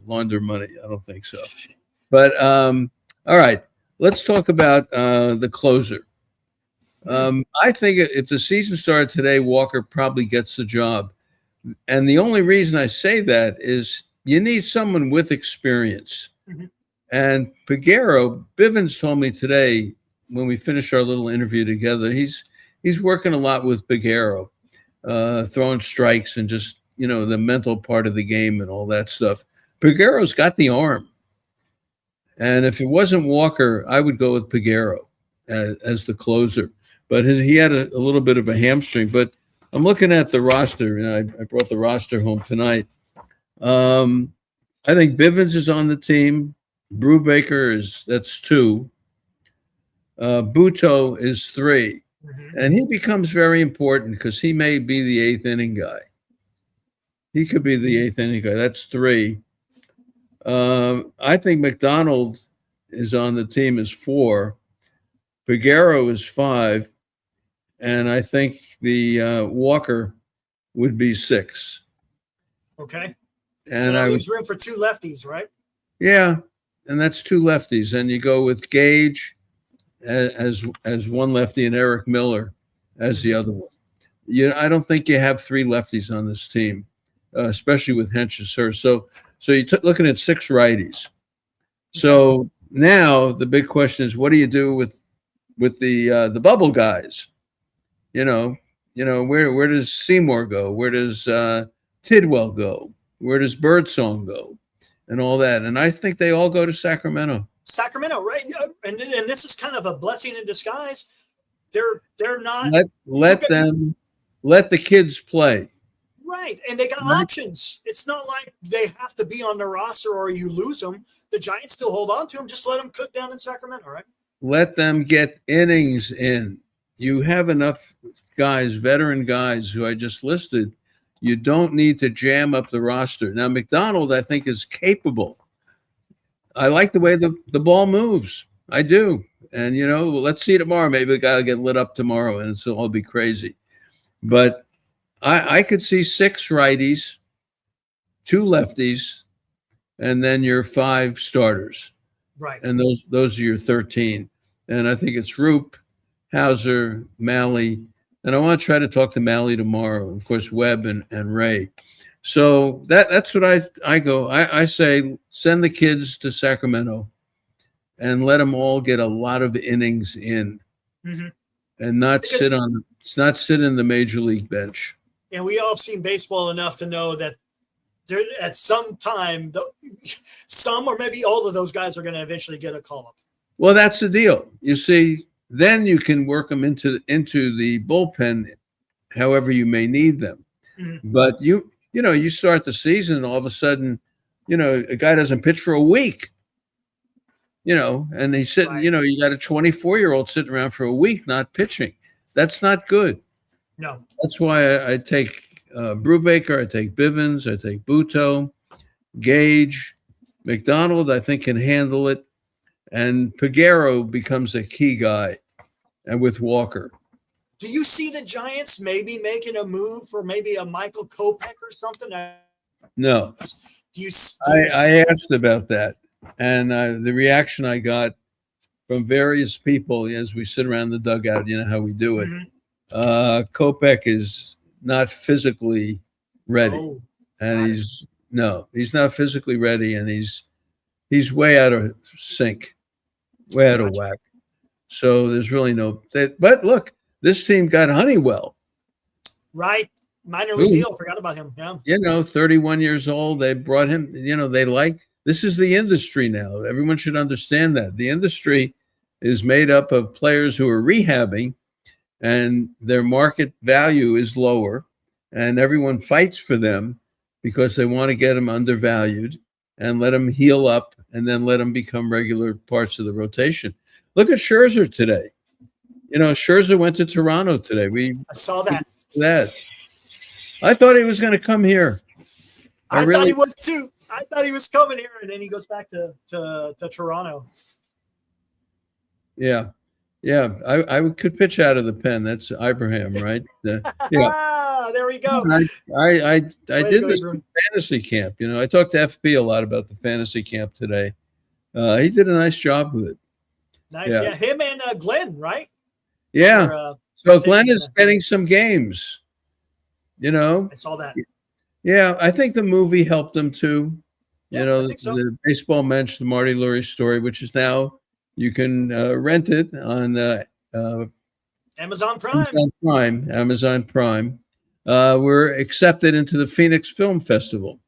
launder money. I don't think so. But all right, let's talk about the closer. I think if the season started today, Walker probably gets the job. And the only reason I say that is you need someone with experience. Mm-hmm. And Piguero, Bivens told me today when we finished our little interview together, he's working a lot with Piguero, throwing strikes and just, the mental part of the game and all that stuff. Piguero's got the arm. And if it wasn't Walker, I would go with Piguero as the closer. But he had a little bit of a hamstring. But I'm looking at the roster, and I brought the roster home tonight. I think Bivens is on the team. Brewbaker that's 2. Buto is 3. Mm-hmm. And he becomes very important because he may be the 8th inning guy. He could be the 8th inning guy. That's 3. I think McDonald is on the team as 4. Piguero is 5. And I think the Walker would be 6. Okay. And so that leaves room for 2 lefties, right? Yeah. And that's 2 lefties. And you go with Gage as one lefty and Eric Miller as the other one. I don't think you have 3 lefties on this team, especially with Hench's hurt. So you're looking at 6 righties. So now the big question is, what do you do with the bubble guys? Where does Seymour go? Where does Tidwell go? Where does Birdsong go? And all that. And I think they all go to Sacramento. Sacramento, right? And this is kind of a blessing in disguise. They're not let the kids play. Right. And they got options. It's not like they have to be on the roster or you lose them. The Giants still hold on to them. Just let them cook down in Sacramento, right? Let them get innings in. You have enough guys, veteran guys who I just listed. You don't need to jam up the roster. Now, McDonald, I think, is capable. I like the way the ball moves. I do. And, let's see tomorrow. Maybe the guy will get lit up tomorrow and it'll all be crazy. But I could see 6 righties, 2 lefties, and then your 5 starters. Right. And those are your 13. And I think it's Roop, Hauser, Malley. And I want to try to talk to Malley tomorrow. Of course, Webb and Ray. So that's what I go. I say send the kids to Sacramento and let them all get a lot of innings in, mm-hmm. and not sit in the major league bench. And we all have seen baseball enough to know that there, at some time, some or maybe all of those guys are going to eventually get a call up. Well, that's the deal. You see, then you can work them into the bullpen, however you may need them. Mm-hmm. But you start the season and all of a sudden, a guy doesn't pitch for a week. And he's sitting. Right. You got a 24-year-old sitting around for a week not pitching. That's not good. No. That's why I take Brewbaker, I take Bivens, I take Buto, Gage, McDonald. I think can handle it. And Piguero becomes a key guy, and with Walker. Do you see the Giants maybe making a move for maybe a Michael Kopech or something? No. I asked about that, and the reaction I got from various people as we sit around the dugout. You know how we do it. Mhm. Kopech is not physically ready, Oh, and got he's not physically ready, and he's way out of sync, way out of Gotcha. whack. So there's really no. But look, this team got Honeywell. right. Minor league deal. Forgot about him. Yeah. 31 years old. They brought him. This is the industry now. Everyone should understand that the industry is made up of players who are rehabbing, and their market value is lower, and everyone fights for them because they want to get them undervalued and let them heal up and then let them become regular parts of the rotation. Look at Scherzer today. Scherzer went to Toronto today. I saw that. I thought he was going to come here. I thought he was too. I thought he was coming here, and then he goes back to Toronto. Yeah. I could pitch out of the pen. That's Ibrahim, right? Yeah. There we go. I did this in fantasy camp. I talked to FP a lot about the fantasy camp today. He did a nice job with it. Nice. Yeah. Him and Glenn, right? Yeah. So Glenn is getting some games. I saw that. Yeah, I think the movie helped him too. Yeah, I think so. The Baseball Mensch, the Marty Lurie story, which is now you can rent it on Amazon Prime. Amazon Prime. We're accepted into the Phoenix Film Festival.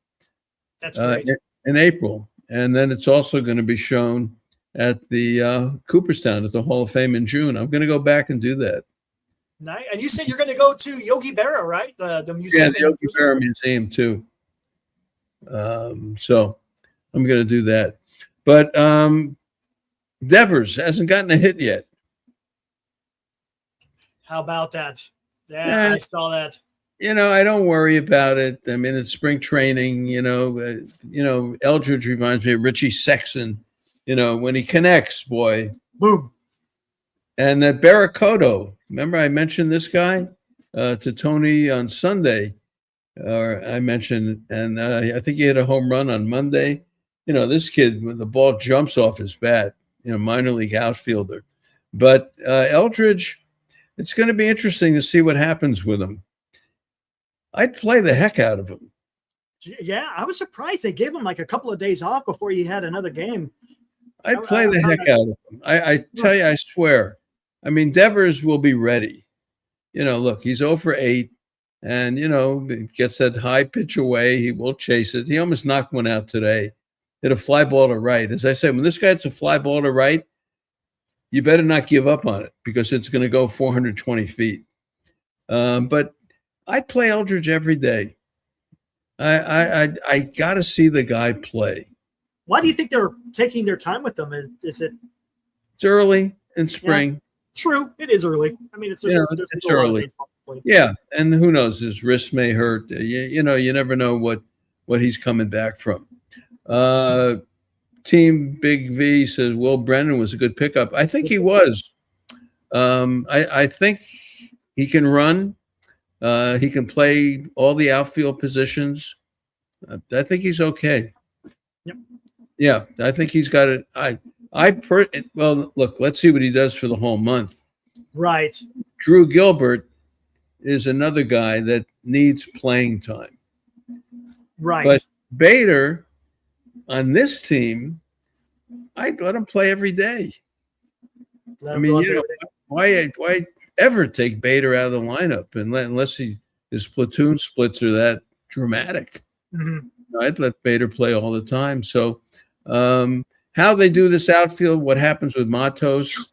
That's great. In April. And then it's also going to be shown at the Cooperstown at the Hall of Fame in June. I'm going to go back and do that. Nice. And you said you're going to go to Yogi Berra, right? The museum. Yeah, the Yogi Berra Museum too. So I'm going to do that. But Devers hasn't gotten a hit yet. How about that? Yeah, I saw that. I don't worry about it. I mean, it's spring training. Eldridge reminds me of Richie Sexton. When he connects, boy, boom. And that Barracoto, remember I mentioned this guy to Tony on Sunday, or I mentioned, and I think he hit a home run on Monday. This kid, when the ball jumps off his bat, minor league outfielder. But Eldridge, it's going to be interesting to see what happens with him. I'd play the heck out of him. Yeah, I was surprised they gave him like a couple of days off before he had another game. I'd play the heck out of him. I tell you, I swear. I mean, Devers will be ready. Look, he's 0 for 8, and, gets that high pitch away. He will chase it. He almost knocked one out today. Hit a fly ball to right. As I said, when this guy hits a fly ball to right, you better not give up on it because it's going to go 420 feet. But I play Eldridge every day. I got to see the guy play. Why do you think they're taking their time with them? Is it? It's early in spring. Yeah, true, it is early. I mean, it's it's early. Yeah, and who knows? His wrist may hurt. You never know what he's coming back from. Team Big V says Will Brennan was a good pickup. I think he was. I think he can run. He can play all the outfield positions. I think he's okay. Yep. Yeah, I think he's got it. Well, look, let's see what he does for the whole month. Right. Drew Gilbert is another guy that needs playing time. Right. But Bader on this team, I'd let him play every day. Why ever take Bader out of the lineup unless his platoon splits are that dramatic? Mm-hmm. I'd let Bader play all the time. So how they do this outfield, what happens with Matos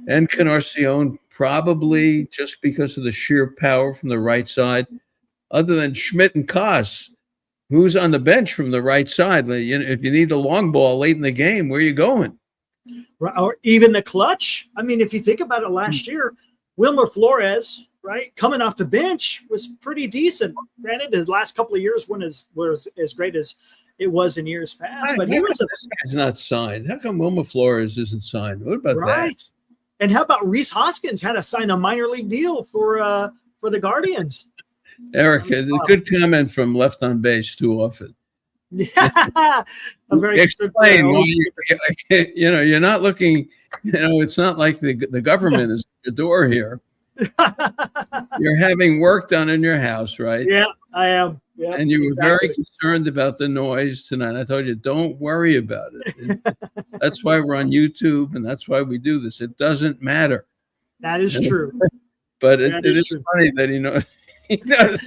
and Encarnacion, probably just because of the sheer power from the right side, other than Schmidt and Koss, who's on the bench from the right side. If you need the long ball late in the game, where are you going? Or even the clutch. I mean, if you think about it last year, Wilmer Flores, right, coming off the bench was pretty decent. Granted, his last couple of years was as great as it was in years past. But this guy's not signed. How come Wilmer Flores isn't signed? What about that? And how about Rhys Hoskins had to sign a minor league deal for the Guardians? Eric, a good comment from Left on Base too often. Yeah, I'm very Explain why you're not looking. It's not like the government is at your door here. You're having work done in your house, right? Yeah, I am. Yeah, and you were exactly. very concerned about the noise tonight. I told you, don't worry about it. That's why we're on YouTube, and that's why we do this. It doesn't matter. That is true. But it is true. funny that he knows that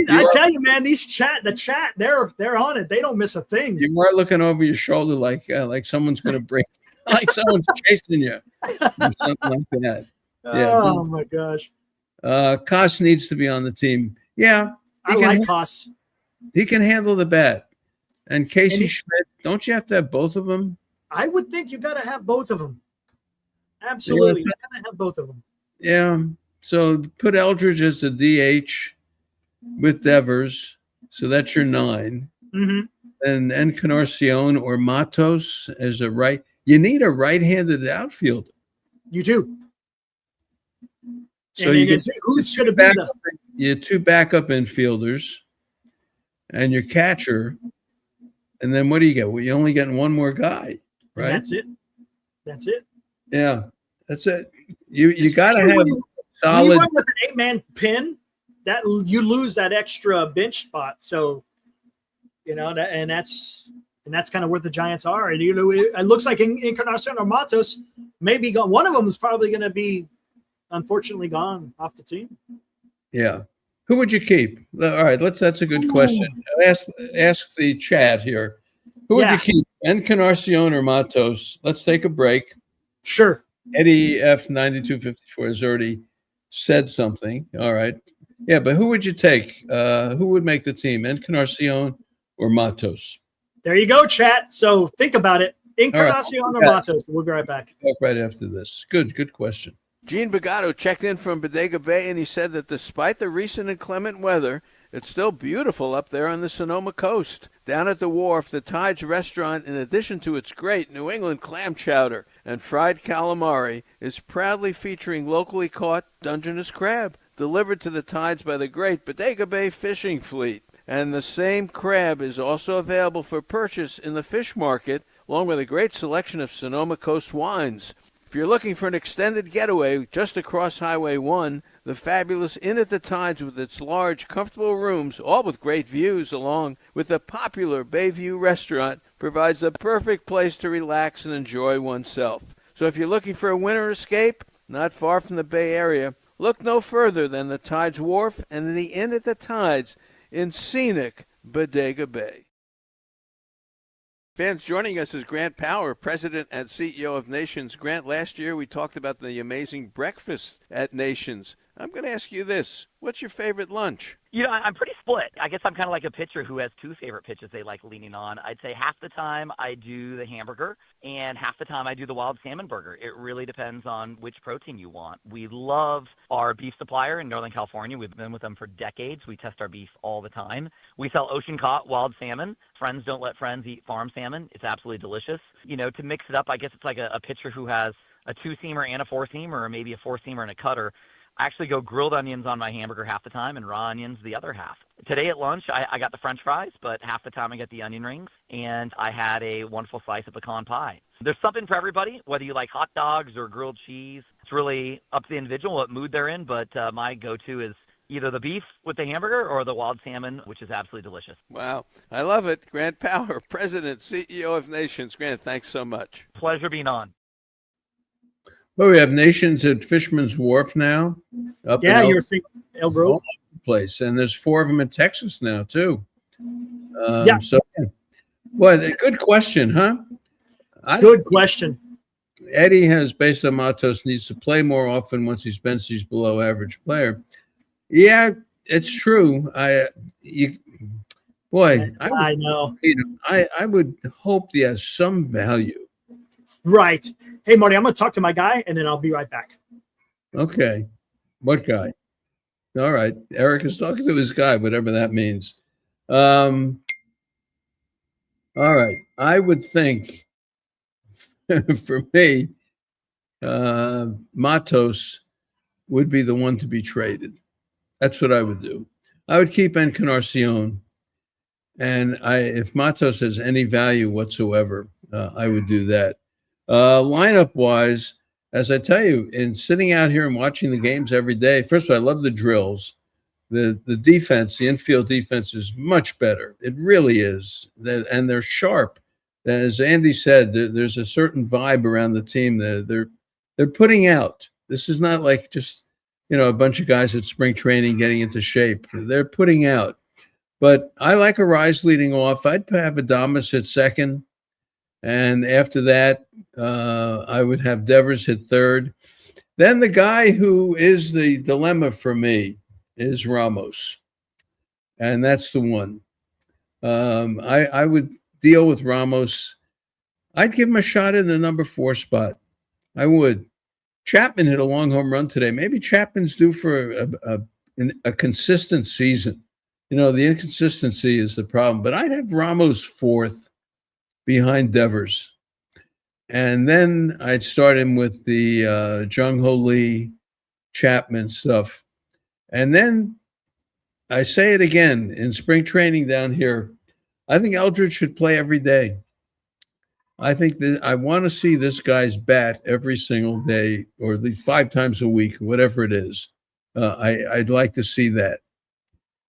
I tell you, man, the chat, they're on it. They don't miss a thing. You are looking over your shoulder like someone's going to break, like someone's chasing you, or something like that. Yeah. Oh my gosh. Koss needs to be on the team. Yeah, I like Koss. He can handle the bat. And Casey Schmidt, don't you have to have both of them? I would think you got to have both of them. Absolutely, you got to have both of them. Yeah. So put Eldridge as the DH with Devers. So that's your 9. Mm-hmm. And Encarnacion or Matos as a right. You need a right-handed outfielder. You do. So who's going to be your 2 backup infielders and your catcher. And then what do you get? Well, you're only getting one more guy, right? And that's it. Yeah, that's it. You got to have solid. When you run with an 8-man pin, that you lose that extra bench spot. So, that's kind of where the Giants are. And it looks like Encarnacion or Matos, maybe one of them is probably going to be, unfortunately, gone off the team. Yeah. Who would you keep? All right, that's a good question. Ask the chat here. Who would you keep? Encarnacion or Matos? Let's take a break. Sure. Eddie F9254 has already said something. All right. Yeah, but who would you take? Who would make the team? Encarnacion or Matos? There you go, chat. So think about it. Encarnacion or Matos. We'll be right back. Right after this. Good question. Gene Bagato checked in from Bodega Bay, and he said that despite the recent inclement weather, it's still beautiful up there on the Sonoma coast. Down at the wharf, the Tides restaurant, in addition to its great New England clam chowder and fried calamari, is proudly featuring locally caught Dungeness crab, delivered to the Tides by the great Bodega Bay fishing fleet. And the same crab is also available for purchase in the fish market, along with a great selection of Sonoma Coast wines. If you're looking for an extended getaway just across Highway 1, the fabulous Inn at the Tides with its large, comfortable rooms, all with great views, along with the popular Bayview restaurant, provides the perfect place to relax and enjoy oneself. So if you're looking for a winter escape, not far from the Bay Area, look no further than the Tides Wharf and the Inn at the Tides in scenic Bodega Bay. Fans, joining us is Grant Power, President and CEO of Nations. Grant, last year we talked about the amazing breakfast at Nations. I'm going to ask you this. What's your favorite lunch? I'm pretty split. I guess I'm kind of like a pitcher who has 2 favorite pitches they like leaning on. I'd say half the time I do the hamburger and half the time I do the wild salmon burger. It really depends on which protein you want. We love our beef supplier in Northern California. We've been with them for decades. We test our beef all the time. We sell ocean-caught wild salmon. Friends don't let friends eat farm salmon. It's absolutely delicious. To mix it up, I guess it's like a pitcher who has a 2-seamer and a 4-seamer, or maybe a 4-seamer and a cutter. I actually go grilled onions on my hamburger half the time and raw onions the other half. Today at lunch, I got the French fries, but half the time I get the onion rings, and I had a wonderful slice of pecan pie. There's something for everybody, whether you like hot dogs or grilled cheese. It's really up to the individual what mood they're in, but my go-to is either the beef with the hamburger or the wild salmon, which is absolutely delicious. Wow. I love it. Grant Power, President, CEO of Nations. Grant, thanks so much. Pleasure being on. Well, we have Nations at Fisherman's Wharf now. You're seeing El Grove place, and there's 4 of them in Texas now too. So, good question, huh? Good question. Eddie has, based on Matos, needs to play more often once he's benched. He's below average player. Yeah, it's true. I know. I would hope he has some value. Right. Hey, Marty, I'm going to talk to my guy, and then I'll be right back. Okay. What guy? All right. Eric is talking to his guy, whatever that means. All right. I would think, for me, Matos would be the one to be traded. That's what I would do. I would keep Encarnacion, And if Matos has any value whatsoever, I would do that. Lineup wise, as I tell you, in sitting out here and watching the games every day, first of all, I love the drills. The defense, the infield defense is much better. It really is. And they're sharp. As Andy said, there's a certain vibe around the team. They're putting out. This is not like just, a bunch of guys at spring training getting into shape. They're putting out. But I like Arise leading off. I'd have Adames at second. And after that, I would have Devers hit third. Then the guy who is the dilemma for me is Ramos. And that's the one. I would deal with Ramos. I'd give him a shot in the number 4 spot. I would. Chapman hit a long home run today. Maybe Chapman's due for a consistent season. The inconsistency is the problem. But I'd have Ramos 4th behind Devers. And then I'd start him with the Jung-Ho Lee, Chapman stuff. And then I say it again, in spring training down here, I think Eldridge should play every day. I think that I want to see this guy's bat every single day, or at least 5 times a week, whatever it is. I'd like to see that.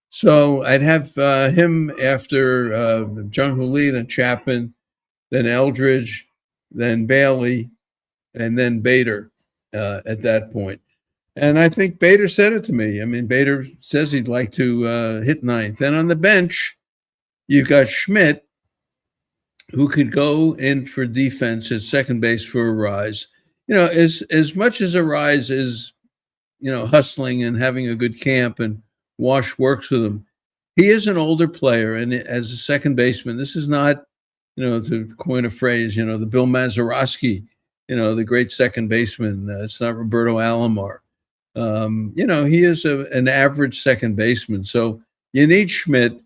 So I'd have him after Jung-Ho Lee, then Chapman, then Eldridge, then Bailey, and then Bader at that point. And I think Bader said it to me. I mean, Bader says he'd like to hit 9th. Then on the bench, you've got Schmidt, who could go in for defense at second base for Arise. As much as Arise is, hustling and having a good camp, and Wash works with him, he is an older player. And as a second baseman, this is not, to coin a phrase, the Bill Mazeroski, the great second baseman. It's not Roberto Alomar. He is an average second baseman. So you need Schmidt.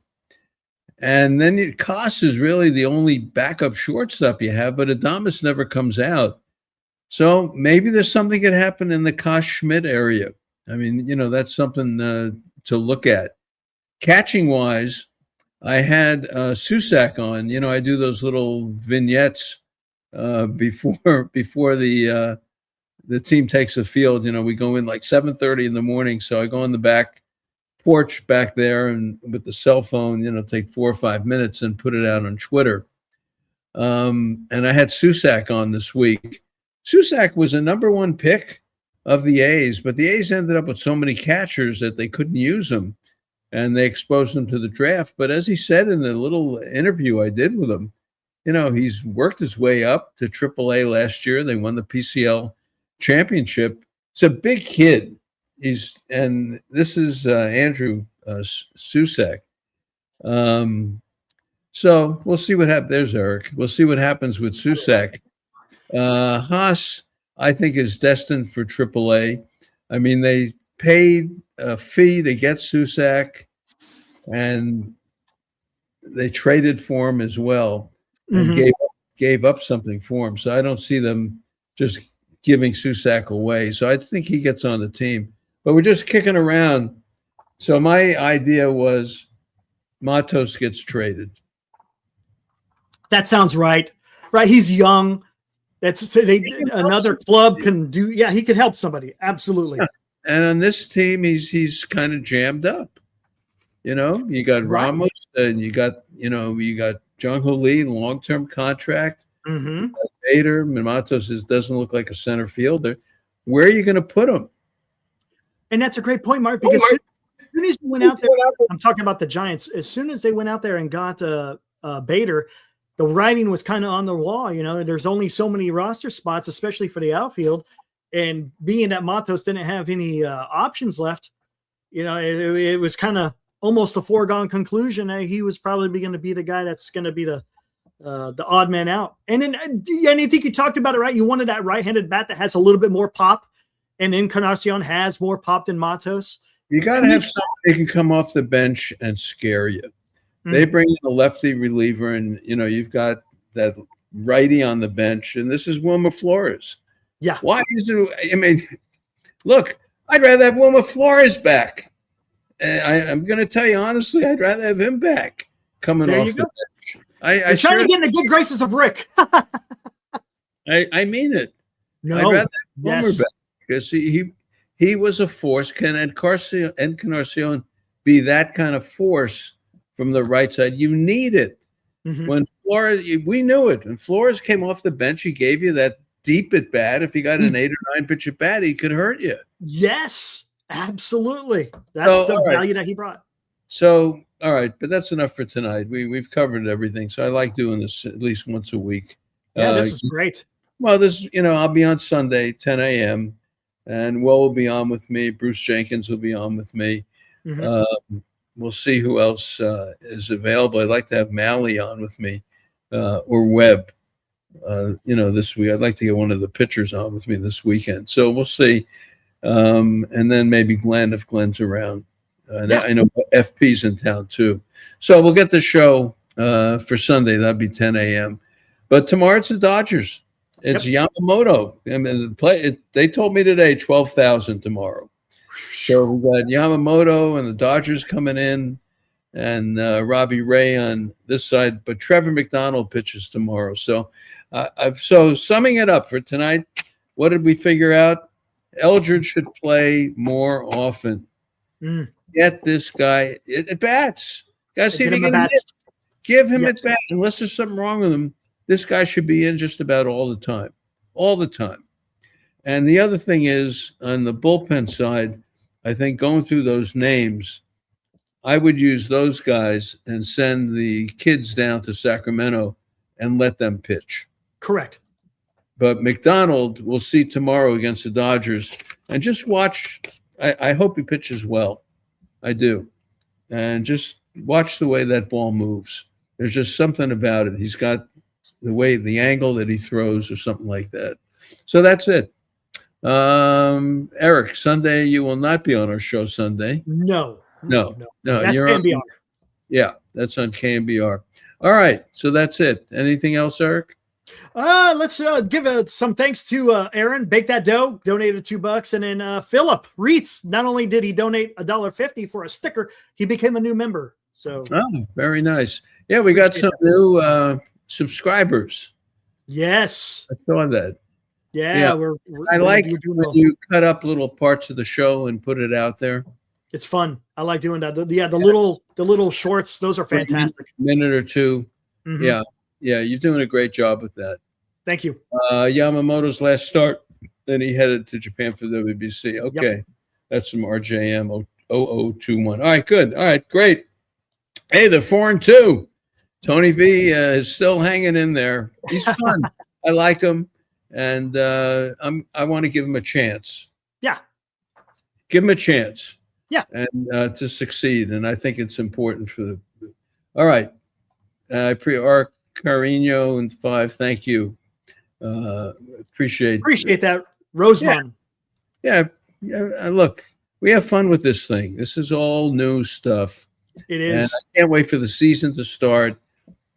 And then Koss is really the only backup shortstop you have, but Adames never comes out. So maybe there's something that happen in the Koss-Schmidt area. I mean, that's something to look at. Catching-wise, I had Susak on. I do those little vignettes before the team takes the field. We go in like 7:30 in the morning, so I go in the back porch back there and with the cell phone, take 4 or 5 minutes and put it out on Twitter. And I had Susak on this week. Susak was a number 1 pick of the A's, but the A's ended up with so many catchers that they couldn't use him, and they exposed him to the draft. But as he said in the little interview I did with him, he's worked his way up to AAA last year. They won the PCL championship. It's a big kid. And this is Andrew Susak. So we'll see what happens. There's Eric. We'll see what happens with Susak. Haas, I think, is destined for AAA. I mean, they paid a fee to get Susak, and they traded for him as well, and gave up something for him. So I don't see them just giving Susak away. So I think he gets on the team. But we're just kicking around. So my idea was Matos gets traded. That sounds right. Right. He's young. Another club can do. Yeah, he could help somebody. Absolutely. And on this team, he's kind of jammed up. You got Ramos, and you got Jung-Ho Lee, long-term contract. Bader, Matos doesn't look like a center fielder. Where are you going to put him? And that's a great point, Mark, because as soon as we went out there, I'm talking about the Giants, as soon as they went out there and got Bader, the writing was kind of on the wall. There's only so many roster spots, especially for the outfield. And being that Matos didn't have any options left, it was kind of almost a foregone conclusion that he was probably going to be the guy that's going to be the odd man out. And then I think you talked about it, right? You wanted that right-handed bat that has a little bit more pop. And Encarnacion has more pop than Matos. You got to have somebody who can come off the bench and scare you. They bring in a lefty reliever, and you've got that righty on the bench, and this is Wilmer Flores. Yeah. Why is it? I mean, look, I'd rather have Wilmer Flores back. I'm going to tell you honestly, I'd rather have him back. coming There off you the go. bench. I You're trying to get in the good graces of Rick. I mean it. No. I'd rather have Boomer Yes. back because he was a force. Can Encarnacion be that kind of force from the right side? You need it. Mhm. When Flores, we knew it. When Flores came off the bench, he gave you that deep at bat. If he got an 8 or 9 pitch at bat, he could hurt you. Yes, absolutely. That's the all right. value that he brought. So, all right, but that's enough for tonight. We've covered everything. So I like doing this at least once a week. Yeah, this is great. Well, I'll be on Sunday, 10 a.m., and will be on with me. Bruce Jenkins will be on with me. Mhm. We'll see who else is available. I'd like to have Malley on with me or Webb. This week. I'd like to get one of the pitchers on with me this weekend. So we'll see. And then maybe Glenn if Glenn's around. I know FP's in town too. So we'll get the show for Sunday. That'd be 10 a.m. But tomorrow it's the Dodgers. It's Yamamoto. I mean, they told me today 12,000 tomorrow. So we got Yamamoto and the Dodgers coming in, and Robbie Ray on this side. But Trevor McDonald pitches tomorrow. So, so summing it up for tonight, what did we figure out? Eldridge should play more often. Get this guy at bats. Guys, see if he can give him at bats. Unless there's something wrong with him, this guy should be in just about all the time. All the time. And the other thing is, on the bullpen side, I think going through those names, I would use those guys and send the kids down to Sacramento and let them pitch. Correct. But McDonald, we'll see tomorrow against the Dodgers. And just watch. I hope he pitches well. I do. And just watch the way that ball moves. There's just something about it. He's got the angle that he throws or something like that. So that's it. Eric, Sunday, you will not be on our show Sunday. No. That's KMBR. Yeah, that's on KMBR. All right, so that's it. Anything else, Eric? Let's give some thanks to Aaron, Bake That Dough, donated $2, and then Philip Reitz. Not only did he donate $1.50 for a sticker, he became a new member. So, very nice. Yeah, we got some new subscribers. Yes, I saw that. Yeah. I like when you cut up little parts of the show and put it out there. It's fun. I like doing that. The little shorts, those are fantastic. A minute or two. Mm-hmm. Yeah, you're doing a great job with that. Thank you. Yamamoto's last start, then he headed to Japan for the WBC. Okay, That's from RJM 0021. All right, good. All right, great. Hey, the 4-2. Tony V is still hanging in there. He's fun. I like him, and I want to give him a chance. Yeah, give him a chance. Yeah, and to succeed, and I think it's important for the. All right, Art Carino and 5. Thank you. Appreciate that, Rosemont. Yeah. Look, we have fun with this thing. This is all new stuff. It is. And I can't wait for the season to start.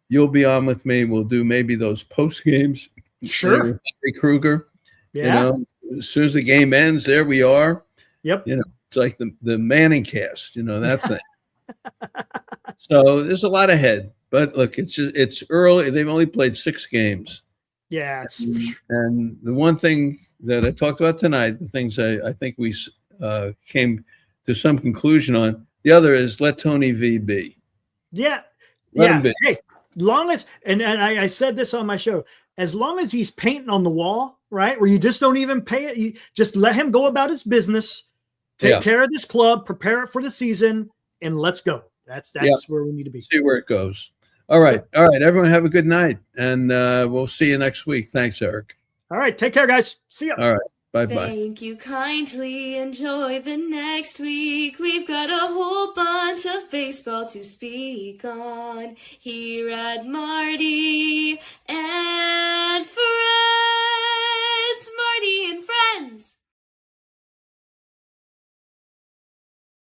You'll be on with me. We'll do maybe those post games. Sure. Henry Kruger. Yeah. As soon as the game ends, there we are. Yep. It's like the Manning cast. That thing. So there's a lot ahead. But look, it's early. They've only played 6 games. Yeah. And the one thing that I talked about tonight, the things I think we came to some conclusion on. The other is let Tony V be. Yeah. Let him be. Hey, long as and I said this on my show, as long as he's painting on the wall, right, where you just don't even pay it, you just let him go about his business, take care of this club, prepare it for the season, and let's go. That's where we need to be. See where it goes. All right. Everyone have a good night, and we'll see you next week. Thanks, Eric. All right. Take care, guys. See ya. All right. Bye-bye. Thank you kindly. Enjoy the next week. We've got a whole bunch of baseball to speak on here at Marty and